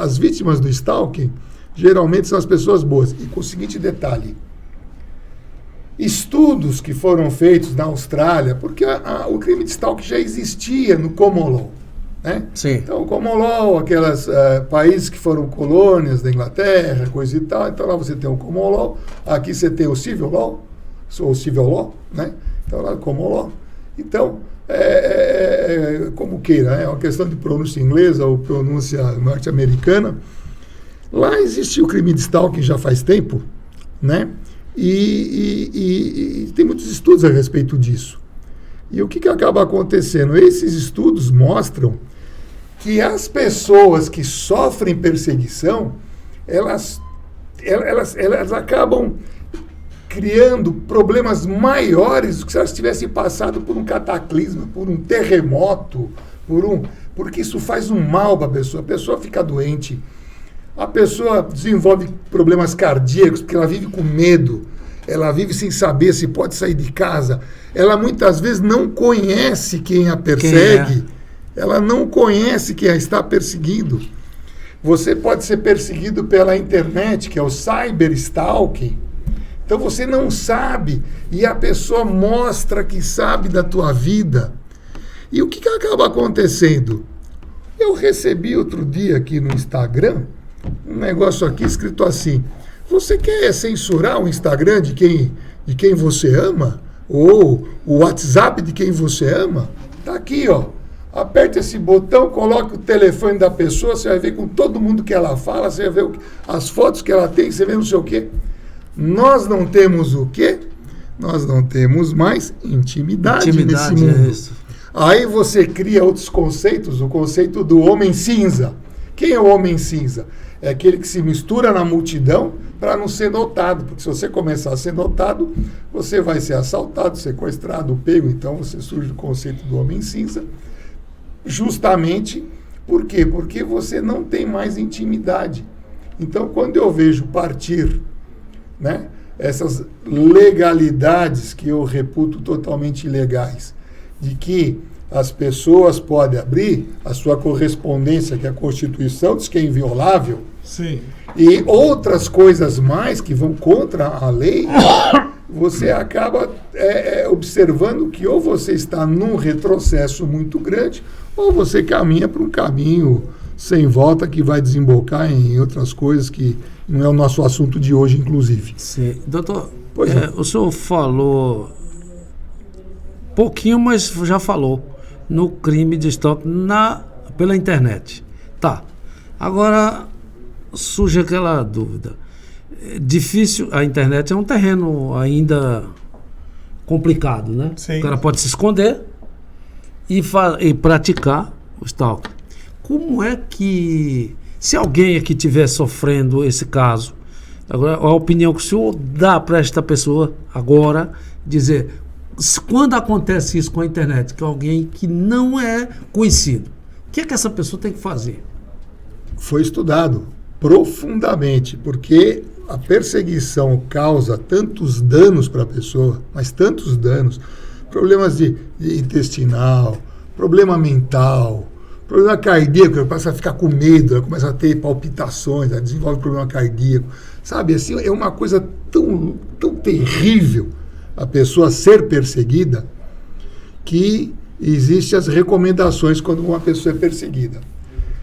as vítimas do stalking geralmente são as pessoas boas. E com o seguinte detalhe, estudos que foram feitos na Austrália, porque o crime de stalking já existia no Common Law, né? Sim. Então, o Common Law, aqueles países que foram colônias da Inglaterra, coisa e tal, então lá você tem o Common Law, aqui você tem o Civil Law, né? Então lá o Common Law. Então, como queira, é uma questão de pronúncia inglesa ou pronúncia norte-americana. Lá existe o crime de stalking já faz tempo, né? E tem muitos estudos a respeito disso. E o que acaba acontecendo? Esses estudos mostram que as pessoas que sofrem perseguição, elas acabam criando problemas maiores do que se elas tivessem passado por um cataclisma, por um terremoto, porque isso faz um mal para a pessoa fica doente, a pessoa desenvolve problemas cardíacos, porque ela vive com medo, ela vive sem saber se pode sair de casa, ela muitas vezes não conhece quem a persegue, ela não conhece quem a está perseguindo. Você pode ser perseguido pela internet, que é o cyberstalking. Então você não sabe e a pessoa mostra que sabe da tua vida. E o que acaba acontecendo? Eu recebi outro dia aqui no Instagram um negócio aqui escrito assim: você quer censurar o Instagram de quem você ama? Ou o WhatsApp de quem você ama? Tá aqui, ó. Aperte esse botão, coloque o telefone da pessoa, você vai ver com todo mundo que ela fala, você vai ver as fotos que ela tem, você vê não sei o quê. Nós não temos o quê? Nós não temos mais intimidade nesse mundo. Aí você cria outros conceitos, o conceito do homem cinza. Quem é o homem cinza? É aquele que se mistura na multidão para não ser notado, porque se você começar a ser notado, você vai ser assaltado, sequestrado, pego. Então você surge o conceito do homem cinza. Justamente, por quê? Porque você não tem mais intimidade. Então, quando eu vejo partir, né, essas legalidades que eu reputo totalmente ilegais, de que as pessoas podem abrir a sua correspondência, que a Constituição diz que é inviolável, sim, e outras coisas mais que vão contra a lei, você acaba observando que ou você está num retrocesso muito grande, ou você caminha para um caminho sem volta que vai desembocar em outras coisas que não é o nosso assunto de hoje, inclusive. Sim. Doutor, o senhor falou pouquinho, mas já falou no crime de stalking pela internet. Tá. Agora surge aquela dúvida. Difícil, a internet é um terreno ainda complicado, né? Sim. O cara pode se esconder e praticar o stalking. Como é que, se alguém aqui estiver sofrendo esse caso, agora a opinião que o senhor dá para esta pessoa agora, dizer, quando acontece isso com a internet, que alguém que não é conhecido, o que é que essa pessoa tem que fazer? Foi estudado profundamente, porque a perseguição causa tantos danos para a pessoa, mas tantos danos, problemas de intestinal, problema mental, problema cardíaco, ela começa a ficar com medo, ela começa a ter palpitações, ela desenvolve problema cardíaco, sabe, assim, é uma coisa tão, tão terrível a pessoa ser perseguida, que existem as recomendações quando uma pessoa é perseguida.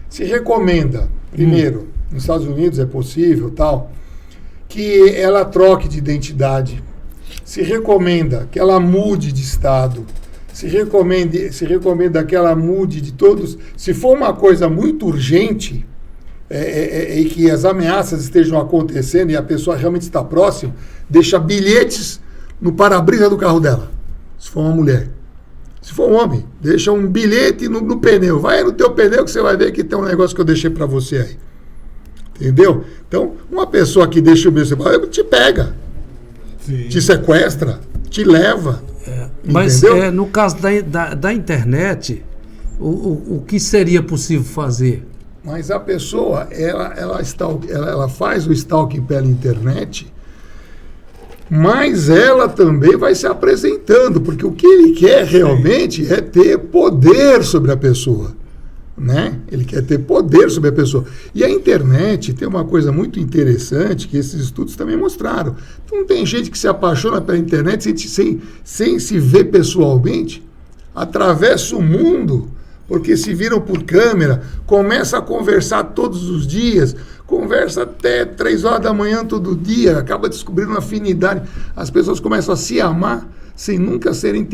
Se recomenda, primeiro, nos Estados Unidos é possível, tal, que ela troque de identidade. Se recomenda que ela mude de estado. Se recomenda que ela mude de todos. Se for uma coisa muito urgente, e que as ameaças estejam acontecendo e a pessoa realmente está próxima, deixa bilhetes no para-brisa do carro dela, se for uma mulher. Se for um homem, deixa um bilhete no pneu. Vai no teu pneu que você vai ver que tem um negócio que eu deixei para você aí. Entendeu? Então, uma pessoa que deixa o bilhete, te pega, te sequestra, te leva. Mas no caso da internet, o que seria possível fazer? Mas a pessoa, ela faz o stalking pela internet, mas ela também vai se apresentando, porque o que ele quer realmente é ter poder sobre a pessoa, né? Ele quer ter poder sobre a pessoa. E a internet tem uma coisa muito interessante que esses estudos também mostraram. Então tem gente que se apaixona pela internet sem se ver pessoalmente, atravessa o mundo, porque se viram por câmera, começa a conversar todos os dias, conversa até 3 horas da manhã todo dia, acaba descobrindo uma afinidade. As pessoas começam a se amar sem nunca terem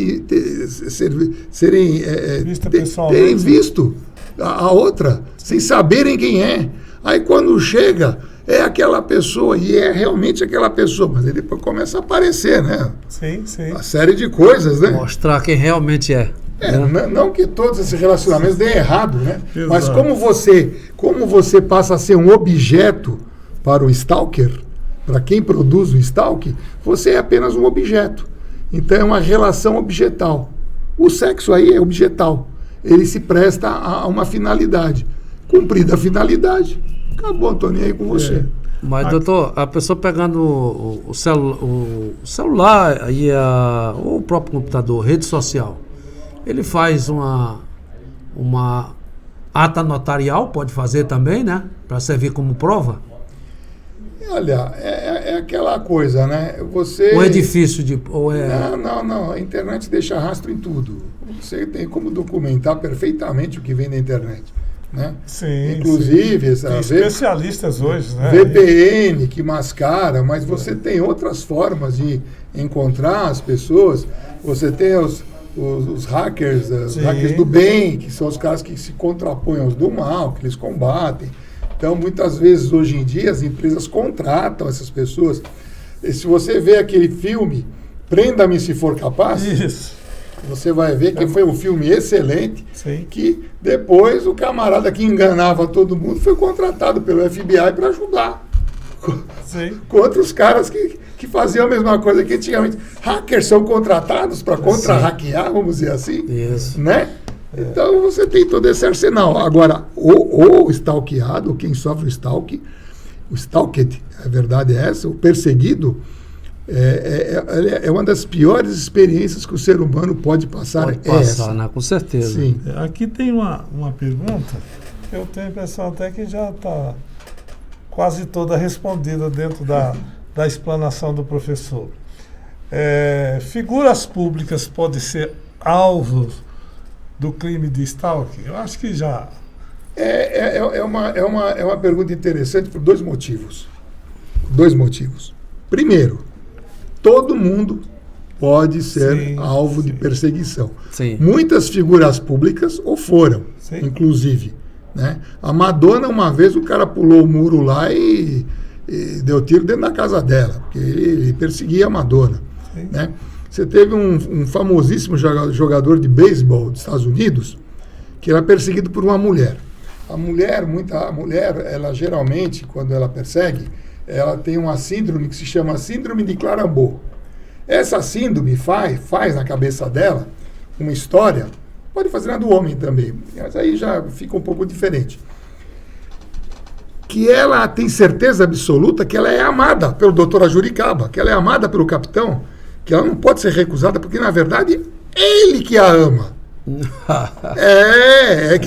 visto a outra, sem saberem quem é. Aí quando chega, é aquela pessoa, e é realmente aquela pessoa, mas ele depois começa a aparecer, né? Sim. Uma série de coisas, né? Mostrar quem realmente é. Não que todos esses relacionamentos deem errado, né? Exato. Mas como você passa a ser um objeto para o stalker, para quem produz o stalking, você é apenas um objeto. Então é uma relação objetal. O sexo aí é objetal. Ele se presta a uma finalidade. Cumprida a finalidade, acabou, tô nem aí com você. Mas, doutor, a pessoa pegando o celular ou o próprio computador, rede social, ele faz uma ata notarial, pode fazer também, né? Para servir como prova? Olha, é aquela coisa, né? Ou é difícil de... Não. A internet deixa rastro em tudo. Você tem como documentar perfeitamente o que vem na internet, né? Sim. Inclusive... Tem especialistas hoje, né? VPN que mascara, mas você tem outras formas de encontrar as pessoas. Você tem os hackers, hackers do bem, que são os caras que se contrapõem aos do mal, que eles combatem. Então, muitas vezes, hoje em dia, as empresas contratam essas pessoas. E se você vê aquele filme, Prenda-me se for capaz, você vai ver que foi um filme excelente, que depois o camarada que enganava todo mundo foi contratado pelo FBI para ajudar contra os caras que faziam a mesma coisa que antigamente. Hackers são contratados para contra-hackear, vamos dizer assim, né? Então você tem todo esse arsenal. Agora, o stalkeado, quem sofre o stalked, a verdade é essa, o perseguido, é uma das piores experiências que o ser humano pode passar. Né? Com certeza. Sim. Aqui tem uma pergunta, eu tenho a impressão até que já está quase toda respondida dentro da explanação do professor. Figuras públicas podem ser alvos do crime de stalking? Eu acho que já... É uma pergunta interessante por dois motivos. Primeiro, todo mundo pode ser alvo de perseguição. Sim. Muitas figuras públicas o foram, inclusive. Né? A Madonna, uma vez, o cara pulou o muro lá e deu tiro dentro da casa dela, porque ele perseguia a Madonna. Né? Você teve um famosíssimo jogador de beisebol dos Estados Unidos que era perseguido por uma mulher. A mulher, ela geralmente, quando ela persegue, ela tem uma síndrome que se chama síndrome de Clerambault. Essa síndrome faz na cabeça dela uma história, pode fazer na do homem também, mas aí já fica um pouco diferente. Que ela tem certeza absoluta que ela é amada pelo doutor Ajuricaba, que ela é amada pelo capitão, que ela não pode ser recusada, porque, na verdade, é ele que a ama.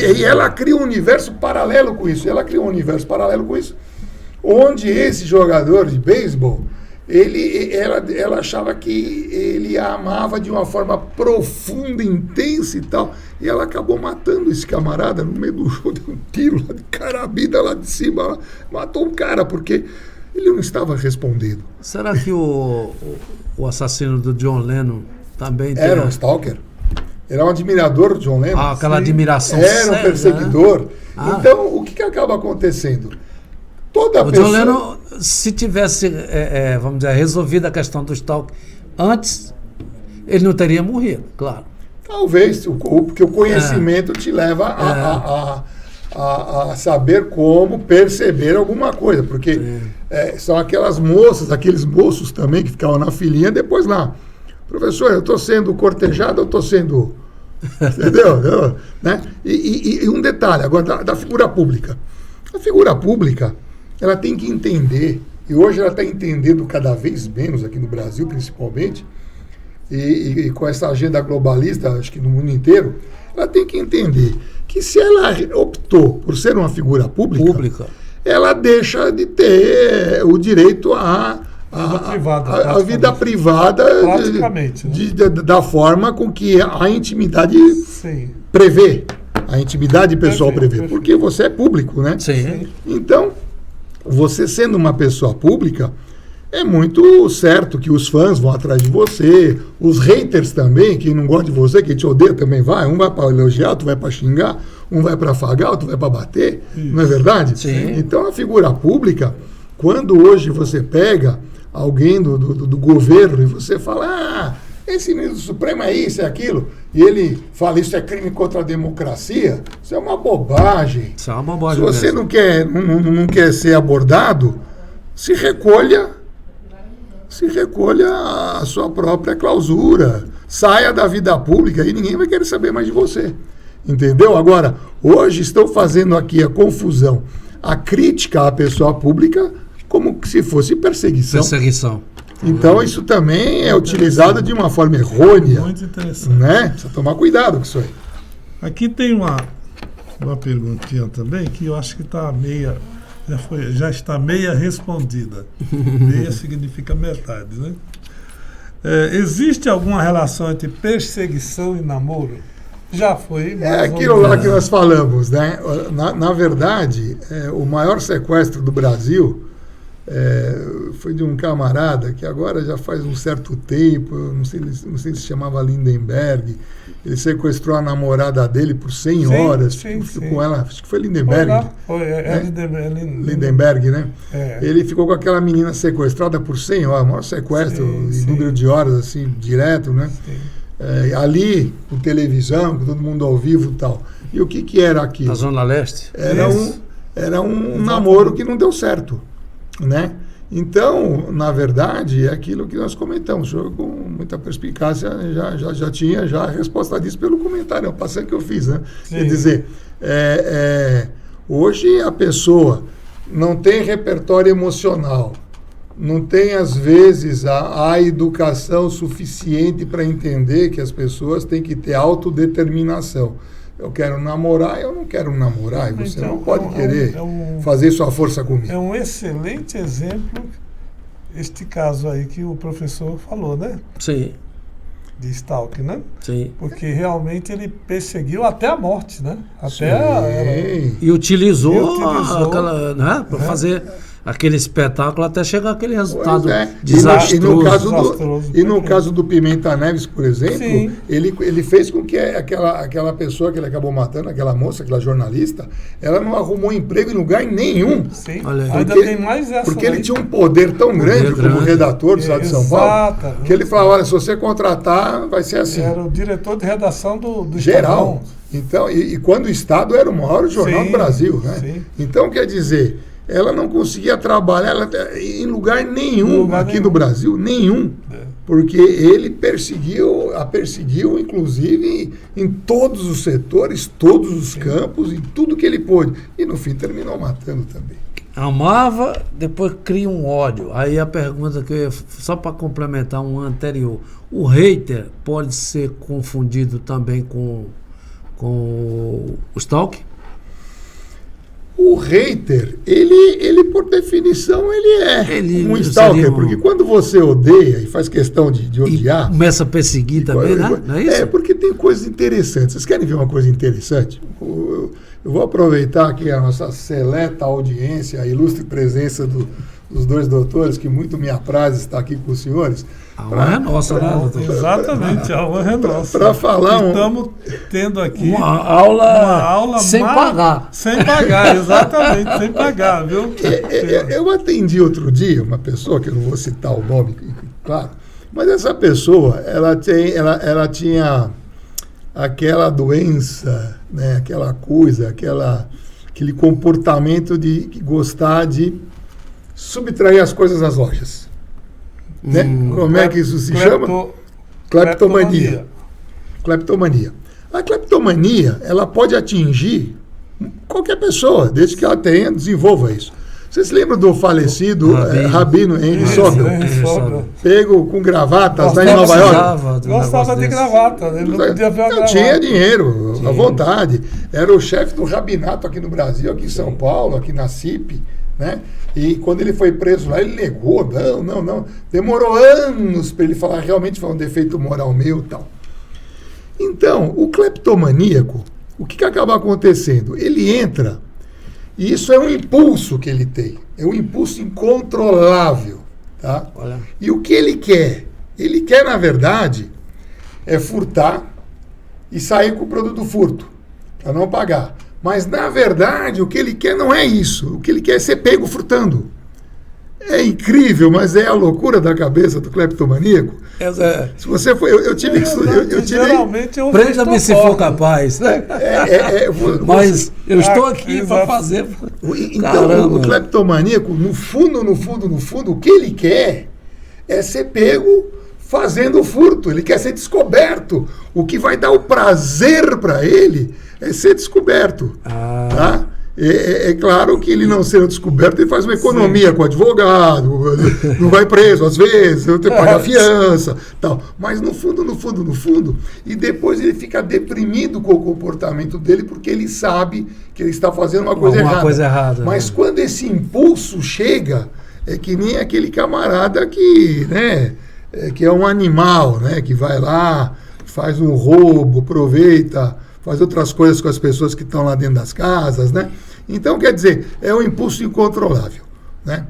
E ela cria um universo paralelo com isso. Onde esse jogador de beisebol, ela achava que ele a amava de uma forma profunda, intensa e tal. E ela acabou matando esse camarada no meio do jogo, deu um tiro lá de carabina lá de cima, matou o cara, porque ele não estava respondendo. Será que o assassino do John Lennon também era um stalker? Era um admirador do John Lennon. Aquela admiração era um perseguidor. Né? Então, o que que acaba acontecendo? Toda O pessoa... John Lennon, se tivesse, vamos dizer, resolvido a questão do stalk antes, ele não teria morrido, claro. Talvez, porque o conhecimento te leva a saber como perceber alguma coisa. Porque são aquelas moças, aqueles moços também que ficavam na filinha depois lá. Professor, eu estou sendo cortejado, eu estou sendo... Entendeu? Né? E um detalhe, agora, da figura pública. A figura pública, ela tem que entender, e hoje ela está entendendo cada vez menos aqui no Brasil, principalmente, e com essa agenda globalista, acho que no mundo inteiro, ela tem que entender que se ela optou por ser uma figura pública. Ela deixa de ter o direito à vida privada praticamente, da forma com que a intimidade prevê. A intimidade pessoal prevê. Porque você é público, né? Sim. Então, você sendo uma pessoa pública, é muito certo que os fãs vão atrás de você, os haters também, quem não gosta de você, quem te odeia também vai. Um vai para elogiar, outro vai para xingar, um vai para afagar, outro vai para bater. Isso. Não é verdade? Sim. Então, a figura pública, quando hoje você pega alguém do governo e você fala, esse ministro do Supremo é isso, é aquilo, e ele fala, isso é crime contra a democracia, isso é uma bobagem. Isso é uma bobagem. Se você não quer ser abordado, se recolha a sua própria clausura, saia da vida pública e ninguém vai querer saber mais de você. Entendeu? Agora, hoje estão fazendo aqui a confusão, a crítica à pessoa pública como se fosse perseguição. Então, isso também é utilizado de uma forma errônea. Muito interessante. Né? Precisa tomar cuidado com isso aí. Aqui tem uma perguntinha também que eu acho que está já está meia respondida. Meia significa metade, né? Existe alguma relação entre perseguição e namoro? Já foi. É aquilo lá que nós falamos, né? Na verdade, o maior sequestro do Brasil foi de um camarada que agora já faz um certo tempo, não sei se chamava Lindenberg. Ele sequestrou a namorada dele por 100 horas, ficou com ela, acho que foi Lindenberg. Lindenberg, né? Ele ficou com aquela menina sequestrada por 100 horas, maior sequestro, número de horas, assim, direto, né? Ali, com televisão, com todo mundo ao vivo e tal. E o que era aquilo? Na Zona Leste? Era um namoro que não deu certo, né? Então, na verdade, é aquilo que nós comentamos. O senhor, com muita perspicácia, já tinha a resposta disso pelo comentário, o passeio que eu fiz, né? Sim. Quer dizer, hoje a pessoa não tem repertório emocional, não tem, às vezes, a educação suficiente para entender que as pessoas têm que ter autodeterminação. Eu quero namorar, eu não quero namorar, e você não pode querer fazer sua força comigo. É um excelente exemplo este caso aí que o professor falou, né? Sim. De stalk, né? Sim. Porque realmente ele perseguiu até a morte, né? E utilizou aquela, né? Para fazer aquele espetáculo até chegar aquele resultado desastroso. E no caso do Pimenta Neves, por exemplo, ele fez com que aquela pessoa que ele acabou matando, aquela moça, aquela jornalista, ela não arrumou emprego em lugar nenhum. Sim. Ainda tem mais essa. Porque ele tinha um poder tão grande como redator do Estado de São Paulo, que ele falava, olha, se você contratar, vai ser assim. Era o diretor de redação do geral. Então, e quando o Estado era o maior jornal do Brasil, né? Sim. Então, quer dizer, ela não conseguia trabalhar em lugar nenhum no Brasil, nenhum. Porque ele a perseguiu, inclusive, em todos os setores, todos os campos, em tudo que ele pôde. E, no fim, terminou matando também. Amava, depois cria um ódio. Aí a pergunta que eu ia, só para complementar um anterior, o hater pode ser confundido também com o stalk? O hater, ele por definição, ele é um stalker, porque quando você odeia e faz questão de odiar... E começa a perseguir também, né? Não é isso? Porque tem coisas interessantes. Vocês querem ver uma coisa interessante? Eu vou aproveitar aqui a nossa seleta audiência, a ilustre presença do os dois doutores, que muito me apraz estar aqui com os senhores. A honra é nossa, né, doutor? Exatamente, a honra é nossa. Para falar Estamos tendo aqui Uma aula sem pagar. Sem pagar, exatamente, sem pagar, viu? Eu atendi outro dia uma pessoa, que eu não vou citar o nome, claro, mas essa pessoa, ela tinha aquela doença, né, aquela coisa, aquele comportamento de gostar de subtrair as coisas das lojas. Né? Como é que isso se chama? Cleptomania. Cleptomania. A cleptomania, ela pode atingir qualquer pessoa, desde que ela desenvolva isso. Vocês se lembram do falecido Rabino Henry Sobel? Pego com gravatas lá em Nova York. Gostava de gravata, ele não podia ver a gravata. Tinha dinheiro, à vontade. Era o chefe do rabinato aqui no Brasil, aqui em São Paulo, aqui na CIP, né? E quando ele foi preso lá, ele negou, não. Demorou anos para ele falar, realmente foi um defeito moral meu e tal. Então, o cleptomaníaco, o que acaba acontecendo? Ele entra, e isso é um impulso que ele tem, é um impulso incontrolável, tá? Olha. E o que ele quer? Ele quer, na verdade, é furtar e sair com o produto do furto, para não pagar. Mas, na verdade, o que ele quer não é isso. O que ele quer é ser pego furtando. É incrível, mas é a loucura da cabeça do cleptomaníaco. Se você for... Eu tive que estudar... Prenda-me se for capaz. Né? Mas eu estou aqui para fazer... Então, o cleptomaníaco, no fundo, o que ele quer é ser pego fazendo o furto. Ele quer ser descoberto. O que vai dar o prazer para ele é ser descoberto. Tá? É claro que ele não sendo descoberto, ele faz uma economia com o advogado, não vai preso às vezes, tem que pagar fiança, tal. Mas no fundo, e depois ele fica deprimido com o comportamento dele, porque ele sabe que ele está fazendo uma coisa errada. Mas quando esse impulso chega, é que nem aquele camarada que, né, que é um animal, né, que vai lá, faz um roubo, aproveita, faz outras coisas com as pessoas que estão lá dentro das casas, né? Então, quer dizer, é um impulso incontrolável, né?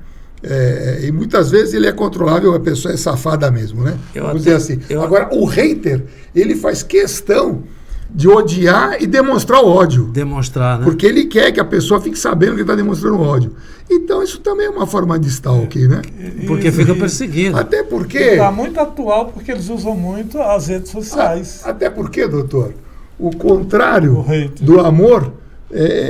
E muitas vezes ele é controlável, a pessoa é safada mesmo, né? Vamos dizer assim. Agora, o hater, ele faz questão de odiar e demonstrar o ódio. Demonstrar, né? Porque ele quer que a pessoa fique sabendo que está demonstrando ódio. Então, isso também é uma forma de stalking, né? Porque fica perseguindo. Até porque... Está muito atual, porque eles usam muito as redes sociais. Até porque, doutor, o contrário do amor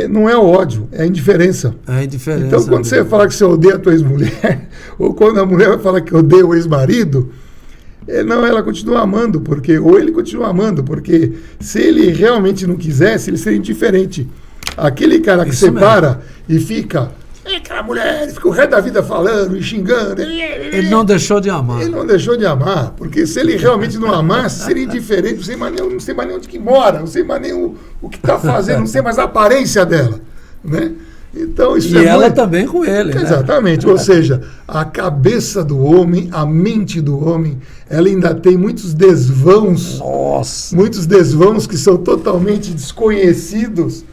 não é o ódio, é a indiferença. É a indiferença. Então, quando você fala que você odeia a tua ex-mulher, ou quando a mulher vai falar que odeia o ex-marido, ela continua amando, ou ele continua amando, porque se ele realmente não quisesse, ele seria indiferente. Aquele cara que Isso separa e fica... aquela mulher, ele fica o resto da vida falando e xingando. Ele não deixou de amar. Ele não deixou de amar, porque se ele realmente não amasse, seria indiferente, não sei mais nem onde que mora, não sei mais nem o que está fazendo, não sei mais a aparência dela, né? Então, isso e ela também com ele. Exatamente, né? Ou seja, a cabeça do homem, a mente do homem, ela ainda tem muitos desvãos. Nossa! Muitos desvãos que são totalmente desconhecidos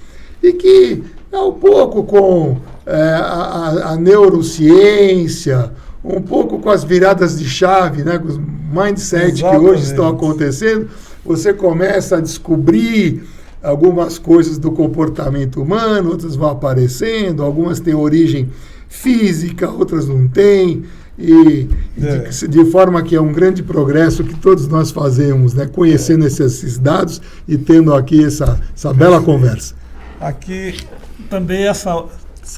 e que, um pouco com a neurociência, um pouco com as viradas de chave, né, com os mindset que hoje estão acontecendo, você começa a descobrir algumas coisas do comportamento humano, outras vão aparecendo, algumas têm origem física, outras não têm, de forma que é um grande progresso que todos nós fazemos, né, conhecendo esses dados e tendo aqui essa bela conversa. Aqui também essa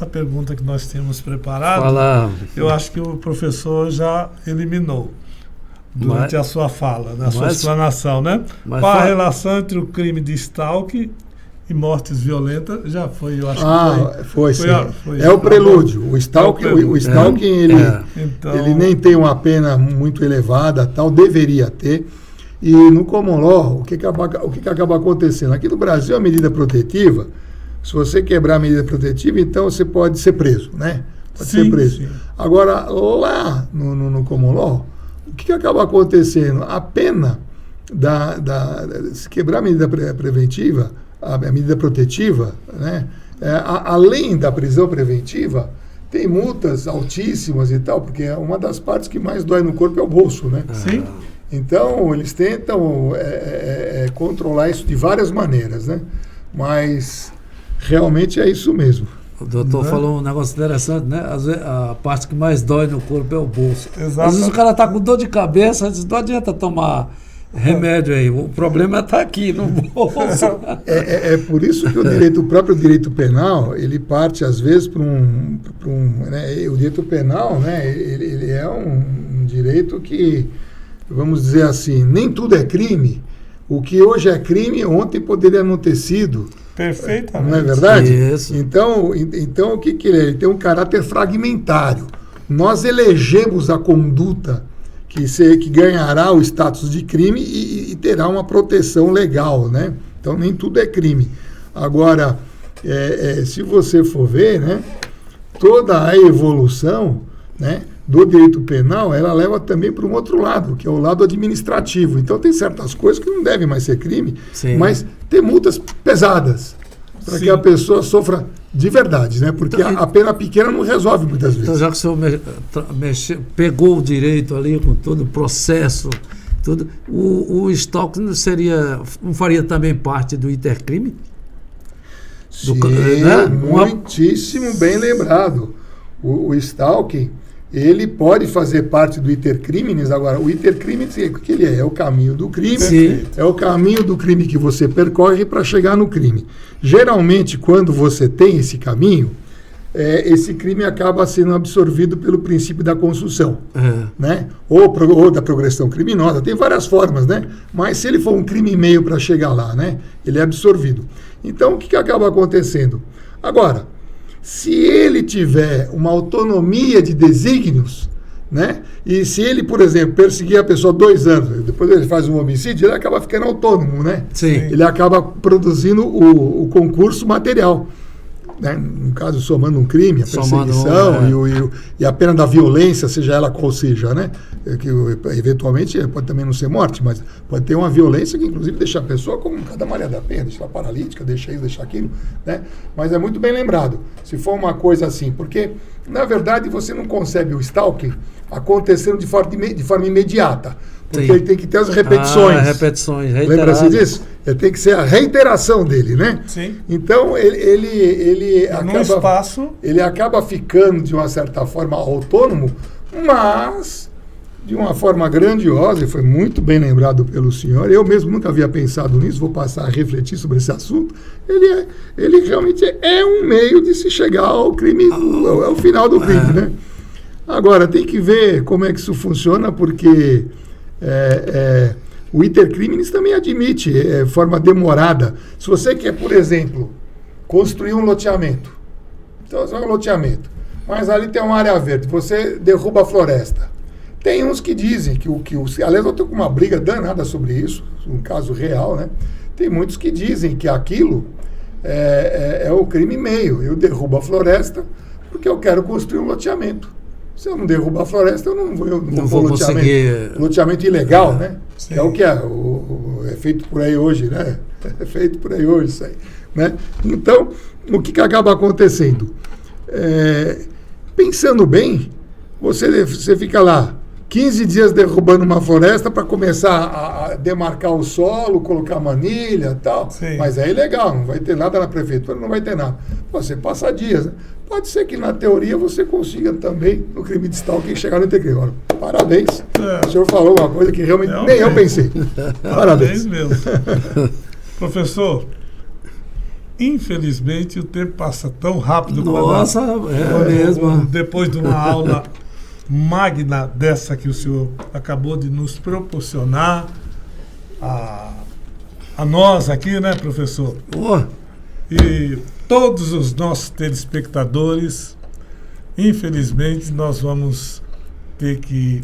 pergunta que nós temos preparado, eu acho que o professor já eliminou durante a sua fala, na sua explanação, né? Qual a relação entre o crime de stalking e mortes violentas? Já foi, eu acho que foi. É o prelúdio. O stalking, ele nem tem uma pena muito elevada, tal, deveria ter. E no common law, o que acaba acontecendo? Aqui no Brasil, a medida protetiva, se você quebrar a medida protetiva, então você pode ser preso, né? Pode ser preso. Sim. Agora, lá no common law, o que acaba acontecendo? A pena se quebrar a medida preventiva, a medida protetiva, né? Além da prisão preventiva, tem multas altíssimas e tal, porque uma das partes que mais dói no corpo é o bolso, né? Sim. Então, eles tentam controlar isso de várias maneiras, né? Mas realmente é isso mesmo. O doutor falou um negócio interessante, né? Às vezes, a parte que mais dói no corpo é o bolso. Exato. Às vezes o cara tá com dor de cabeça, não adianta tomar remédio aí. O problema está aqui no bolso. É por isso que o próprio direito penal, ele parte às vezes para né, o direito penal, né, ele é um direito que, vamos dizer assim, nem tudo é crime. O que hoje é crime, ontem poderia não ter sido. Perfeitamente. Não é verdade? Isso. Então o que ele é? Ele tem um caráter fragmentário. Nós elegemos a conduta que ganhará o status de crime e terá uma proteção legal, né? Então nem tudo é crime. Agora, se você for ver, né, toda a evolução, né, do direito penal, ela leva também para um outro lado, que é o lado administrativo. Então tem certas coisas que não devem mais ser crime, Sim. mas tem multas pesadas para que a pessoa sofra de verdade, né? Porque Então, a pena pequena não resolve muitas vezes. Então, já que o senhor pegou o direito ali com todo o processo, tudo, o stalking não faria também parte do intercrime? Sim, né? Muitíssimo bem lembrado. O stalking, ele pode fazer parte do iter criminis. Agora, o iter criminis, o que ele é? É o caminho do crime. Sim. É o caminho do crime que você percorre para chegar no crime. Geralmente, quando você tem esse caminho, esse crime acaba sendo absorvido pelo princípio da construção, né? Ou da progressão criminosa. Tem várias formas, né? Mas se ele for um crime e meio para chegar lá, né, ele é absorvido. Então, o que acaba acontecendo? Agora, se ele tiver uma autonomia de desígnios, né? E se ele, por exemplo, perseguir a pessoa 2 anos, depois ele faz um homicídio, ele acaba ficando autônomo, né? Sim. Ele acaba produzindo o concurso material. Né? No caso, somando um crime, a perseguição e a pena da violência, seja ela qual seja, né? Que eventualmente pode também não ser morte, mas pode ter uma violência que inclusive deixa a pessoa como cada Maria da Penha, deixa ela paralítica, deixa isso, deixa aquilo, né? Mas é muito bem lembrado, se for uma coisa assim, porque na verdade você não concebe o stalking acontecendo de forma imediata, porque Sim. ele tem que ter as repetições. Repetições, Lembra-se disso? Ele tem que ser a reiteração dele, né? Sim. Então, ele acaba ficando, de uma certa forma, autônomo, mas de uma forma grandiosa, e foi muito bem lembrado pelo senhor, eu mesmo nunca havia pensado nisso, vou passar a refletir sobre esse assunto, ele realmente é um meio de se chegar ao crime, ao final do crime, né? Agora, tem que ver como é que isso funciona, porque o iter criminis também admite forma demorada. Se você quer, por exemplo, construir um loteamento, então é um loteamento, mas ali tem uma área verde, você derruba a floresta. Tem uns que dizem aliás, eu estou com uma briga danada sobre isso, um caso real, né? Tem muitos que dizem que aquilo é o crime meio. Eu derrubo a floresta porque eu quero construir um loteamento. Se eu não derrubar a floresta, eu não vou conseguir. Loteamento ilegal, né? Sim. É o que é feito por aí hoje, né? É feito por aí hoje isso aí, né? Então, o que acaba acontecendo? Pensando bem, você fica lá 15 dias derrubando uma floresta para começar a demarcar o solo, colocar manilha e tal. Sim. Mas é ilegal, não vai ter nada na prefeitura, não vai ter nada. Você passa dias, né? Pode ser que na teoria você consiga também, no crime de stalking, chegar no intercrime. Olha, parabéns. O senhor falou uma coisa que realmente nem eu pensei. Parabéns mesmo. Professor, infelizmente o tempo passa tão rápido. Nossa, mesmo. Depois de uma aula magna dessa que o senhor acabou de nos proporcionar a nós aqui, né, professor? E todos os nossos telespectadores, infelizmente, nós vamos ter que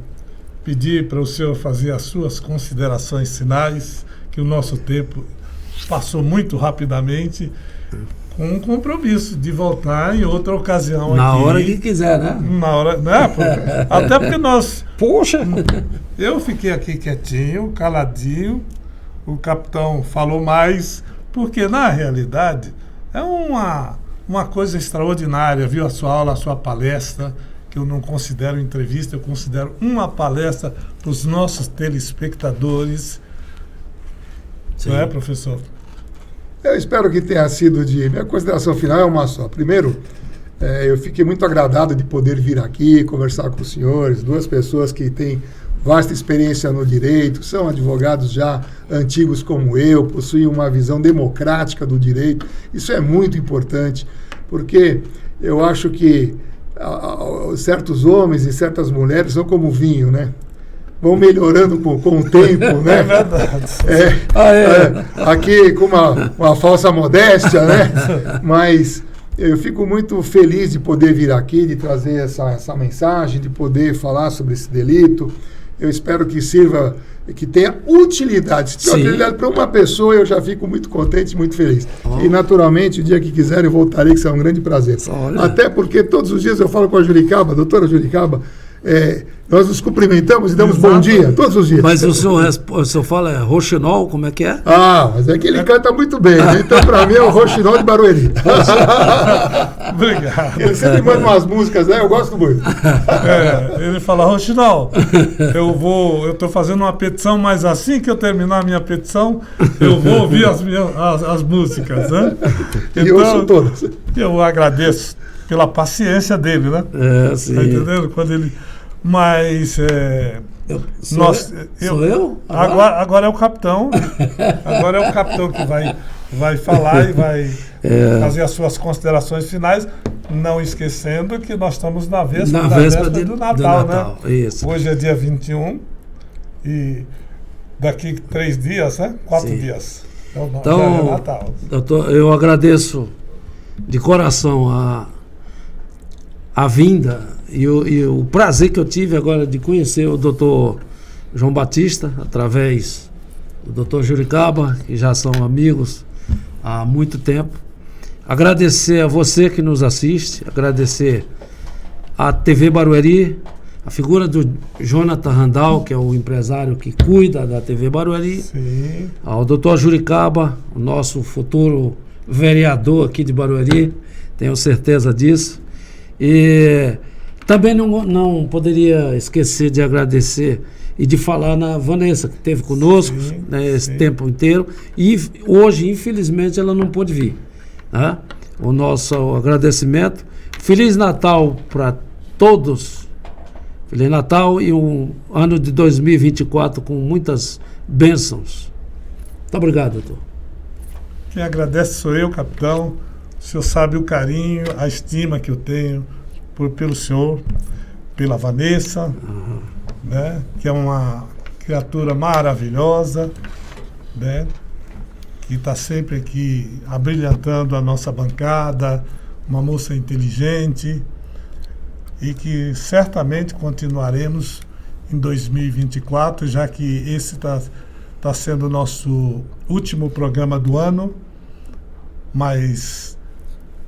pedir para o senhor fazer as suas considerações finais, que o nosso tempo passou muito rapidamente, com um compromisso de voltar em outra ocasião. Na aqui, hora que quiser, né? Na hora, né? Até porque nós... Poxa! Eu fiquei aqui quietinho, caladinho, o capitão falou mais, porque na realidade é uma uma coisa extraordinária, viu? A sua aula, a sua palestra, que eu não considero entrevista, eu considero uma palestra para os nossos telespectadores. Sim. Não é, professor? Eu espero que tenha sido de... Minha consideração final é uma só. Primeiro, eu fiquei muito agradado de poder vir aqui conversar com os senhores, duas pessoas que têm vasta experiência no direito, são advogados já antigos como eu, possuem uma visão democrática do direito. Isso é muito importante, porque eu acho que certos homens e certas mulheres são como vinho, né? Vão melhorando com o tempo, né? É verdade. Aqui com uma falsa modéstia, né? Mas eu fico muito feliz de poder vir aqui, de trazer essa mensagem, de poder falar sobre esse delito. Eu espero que sirva, que tenha utilidade. Se tiver utilidade para uma pessoa, eu já fico muito contente, muito feliz. E, naturalmente, o dia que quiser, eu voltarei, que será um grande prazer. Olha. Até porque todos os dias eu falo com a Juricaba, a doutora Juricaba, nós nos cumprimentamos e damos bom dia, todos os dias. Mas o senhor fala rouxinol, como é que é? Mas é que ele canta muito bem, né? Então para mim é o Rouxinol de Barueri. Obrigado. Ele sempre manda umas músicas, né? Eu gosto muito. Ele fala, Rouxinol, eu estou fazendo uma petição, mas assim que eu terminar a minha petição, eu vou ouvir as músicas, né? E ouço todas. Eu agradeço pela paciência dele, né? Sim. Tá entendendo? Quando ele... Mas... Sou eu? Agora é o capitão. Agora é o capitão que vai falar e vai fazer as suas considerações finais, não esquecendo que nós estamos na véspera do Natal, né? Isso. Hoje é dia 21 e daqui 3 dias, né? 4 dias. Então, já é Natal. Doutor, eu agradeço de coração a vinda e o prazer que eu tive agora de conhecer o doutor João Batista, através do doutor Juricaba, que já são amigos há muito tempo. Agradecer a você que nos assiste, agradecer à TV Barueri, a figura do Jonathan Randall, que é o empresário que cuida da TV Barueri. Sim. Ao doutor Juricaba, o nosso futuro vereador aqui de Barueri, tenho certeza disso. E também não poderia esquecer de agradecer e de falar na Vanessa, que esteve conosco esse tempo inteiro. E hoje, infelizmente, ela não pôde vir. Né? O nosso agradecimento. Feliz Natal para todos. Feliz Natal e um ano de 2024 com muitas bênçãos. Muito obrigado, doutor. Quem agradece sou eu, capitão. O senhor sabe o carinho, a estima que eu tenho pelo senhor, pela Vanessa, né, que é uma criatura maravilhosa, né, que está sempre aqui abrilhantando a nossa bancada, uma moça inteligente e que certamente continuaremos em 2024, já que esse está sendo o nosso último programa do ano, mas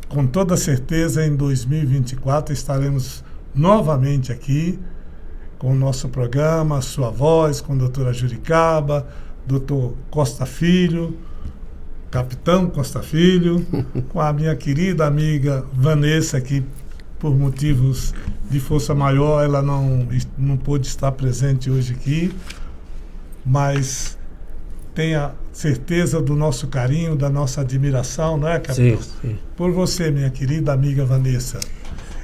com toda certeza em 2024 estaremos novamente aqui com o nosso programa, a sua voz, com a doutora Juricaba, doutor Costa Filho, capitão Costa Filho, com a minha querida amiga Vanessa, que por motivos de força maior ela não pôde estar presente hoje aqui, mas tenha certeza do nosso carinho, da nossa admiração, não é, capitão? Sim. Por você, minha querida amiga Vanessa.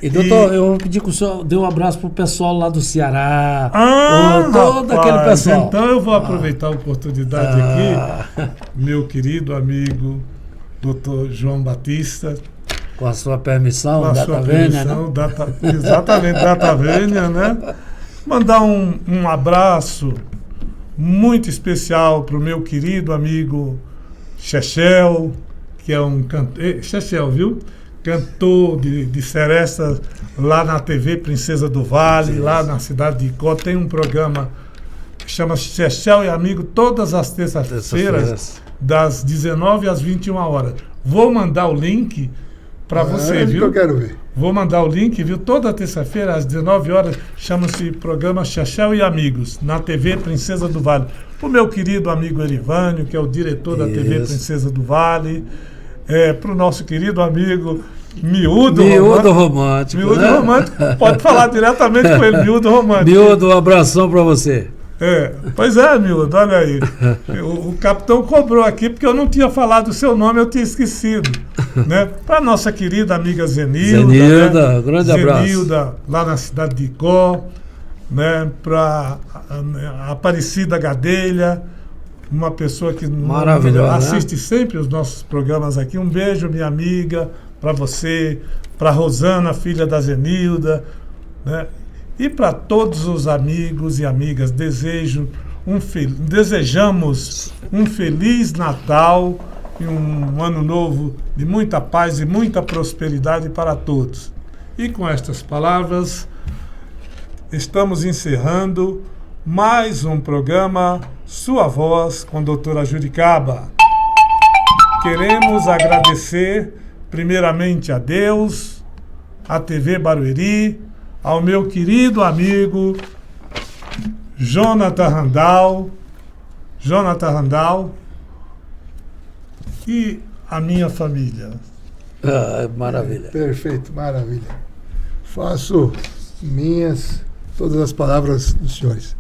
E doutor, eu pedi que o senhor dê um abraço pro pessoal lá do Ceará, todo rapaz, aquele pessoal. Então eu vou aproveitar a oportunidade aqui, meu querido amigo doutor João Batista. Com a sua permissão, com a sua permissão, exatamente, data vênia, né? Mandar um abraço muito especial para o meu querido amigo Chechel, que é um cantor. Chechel, viu? Cantor de seresta lá na TV Princesa do Vale, lá na cidade de Icó. Tem um programa que chama Chechel e Amigo, todas as terças-feiras, das 19 às 21 horas. Vou mandar o link para você, viu? Que eu quero ver. Vou mandar o link, viu? Toda terça-feira, às 19 horas, chama-se programa Chechel e Amigos, na TV Princesa do Vale. O meu querido amigo Erivânio, que é o diretor da TV Princesa do Vale. Para o nosso querido amigo Miúdo romântico. Miúdo né? romântico. Pode falar diretamente com ele, miúdo romântico. Miúdo, um abração para você. Pois é, Miúdo, olha aí. O capitão cobrou aqui porque eu não tinha falado o seu nome, eu tinha esquecido. Né? Para nossa querida amiga Zenilda. Zenilda, né? grande abraço. Zenilda, lá na cidade de Icó. Né? Para a Aparecida Gadelha, uma pessoa que maravilhosa, assiste sempre os nossos programas aqui. Um beijo, minha amiga, para você, para Rosana, filha da Zenilda, né? E para todos os amigos e amigas, desejamos um Feliz Natal e um ano novo de muita paz e muita prosperidade para todos. E com estas palavras, estamos encerrando mais um programa Sua Voz com doutora Juricaba. Queremos agradecer primeiramente a Deus, à TV Barueri, ao meu querido amigo Jonathan Randall e a minha família. Maravilha. Perfeito, maravilha. Faço minhas todas as palavras dos senhores.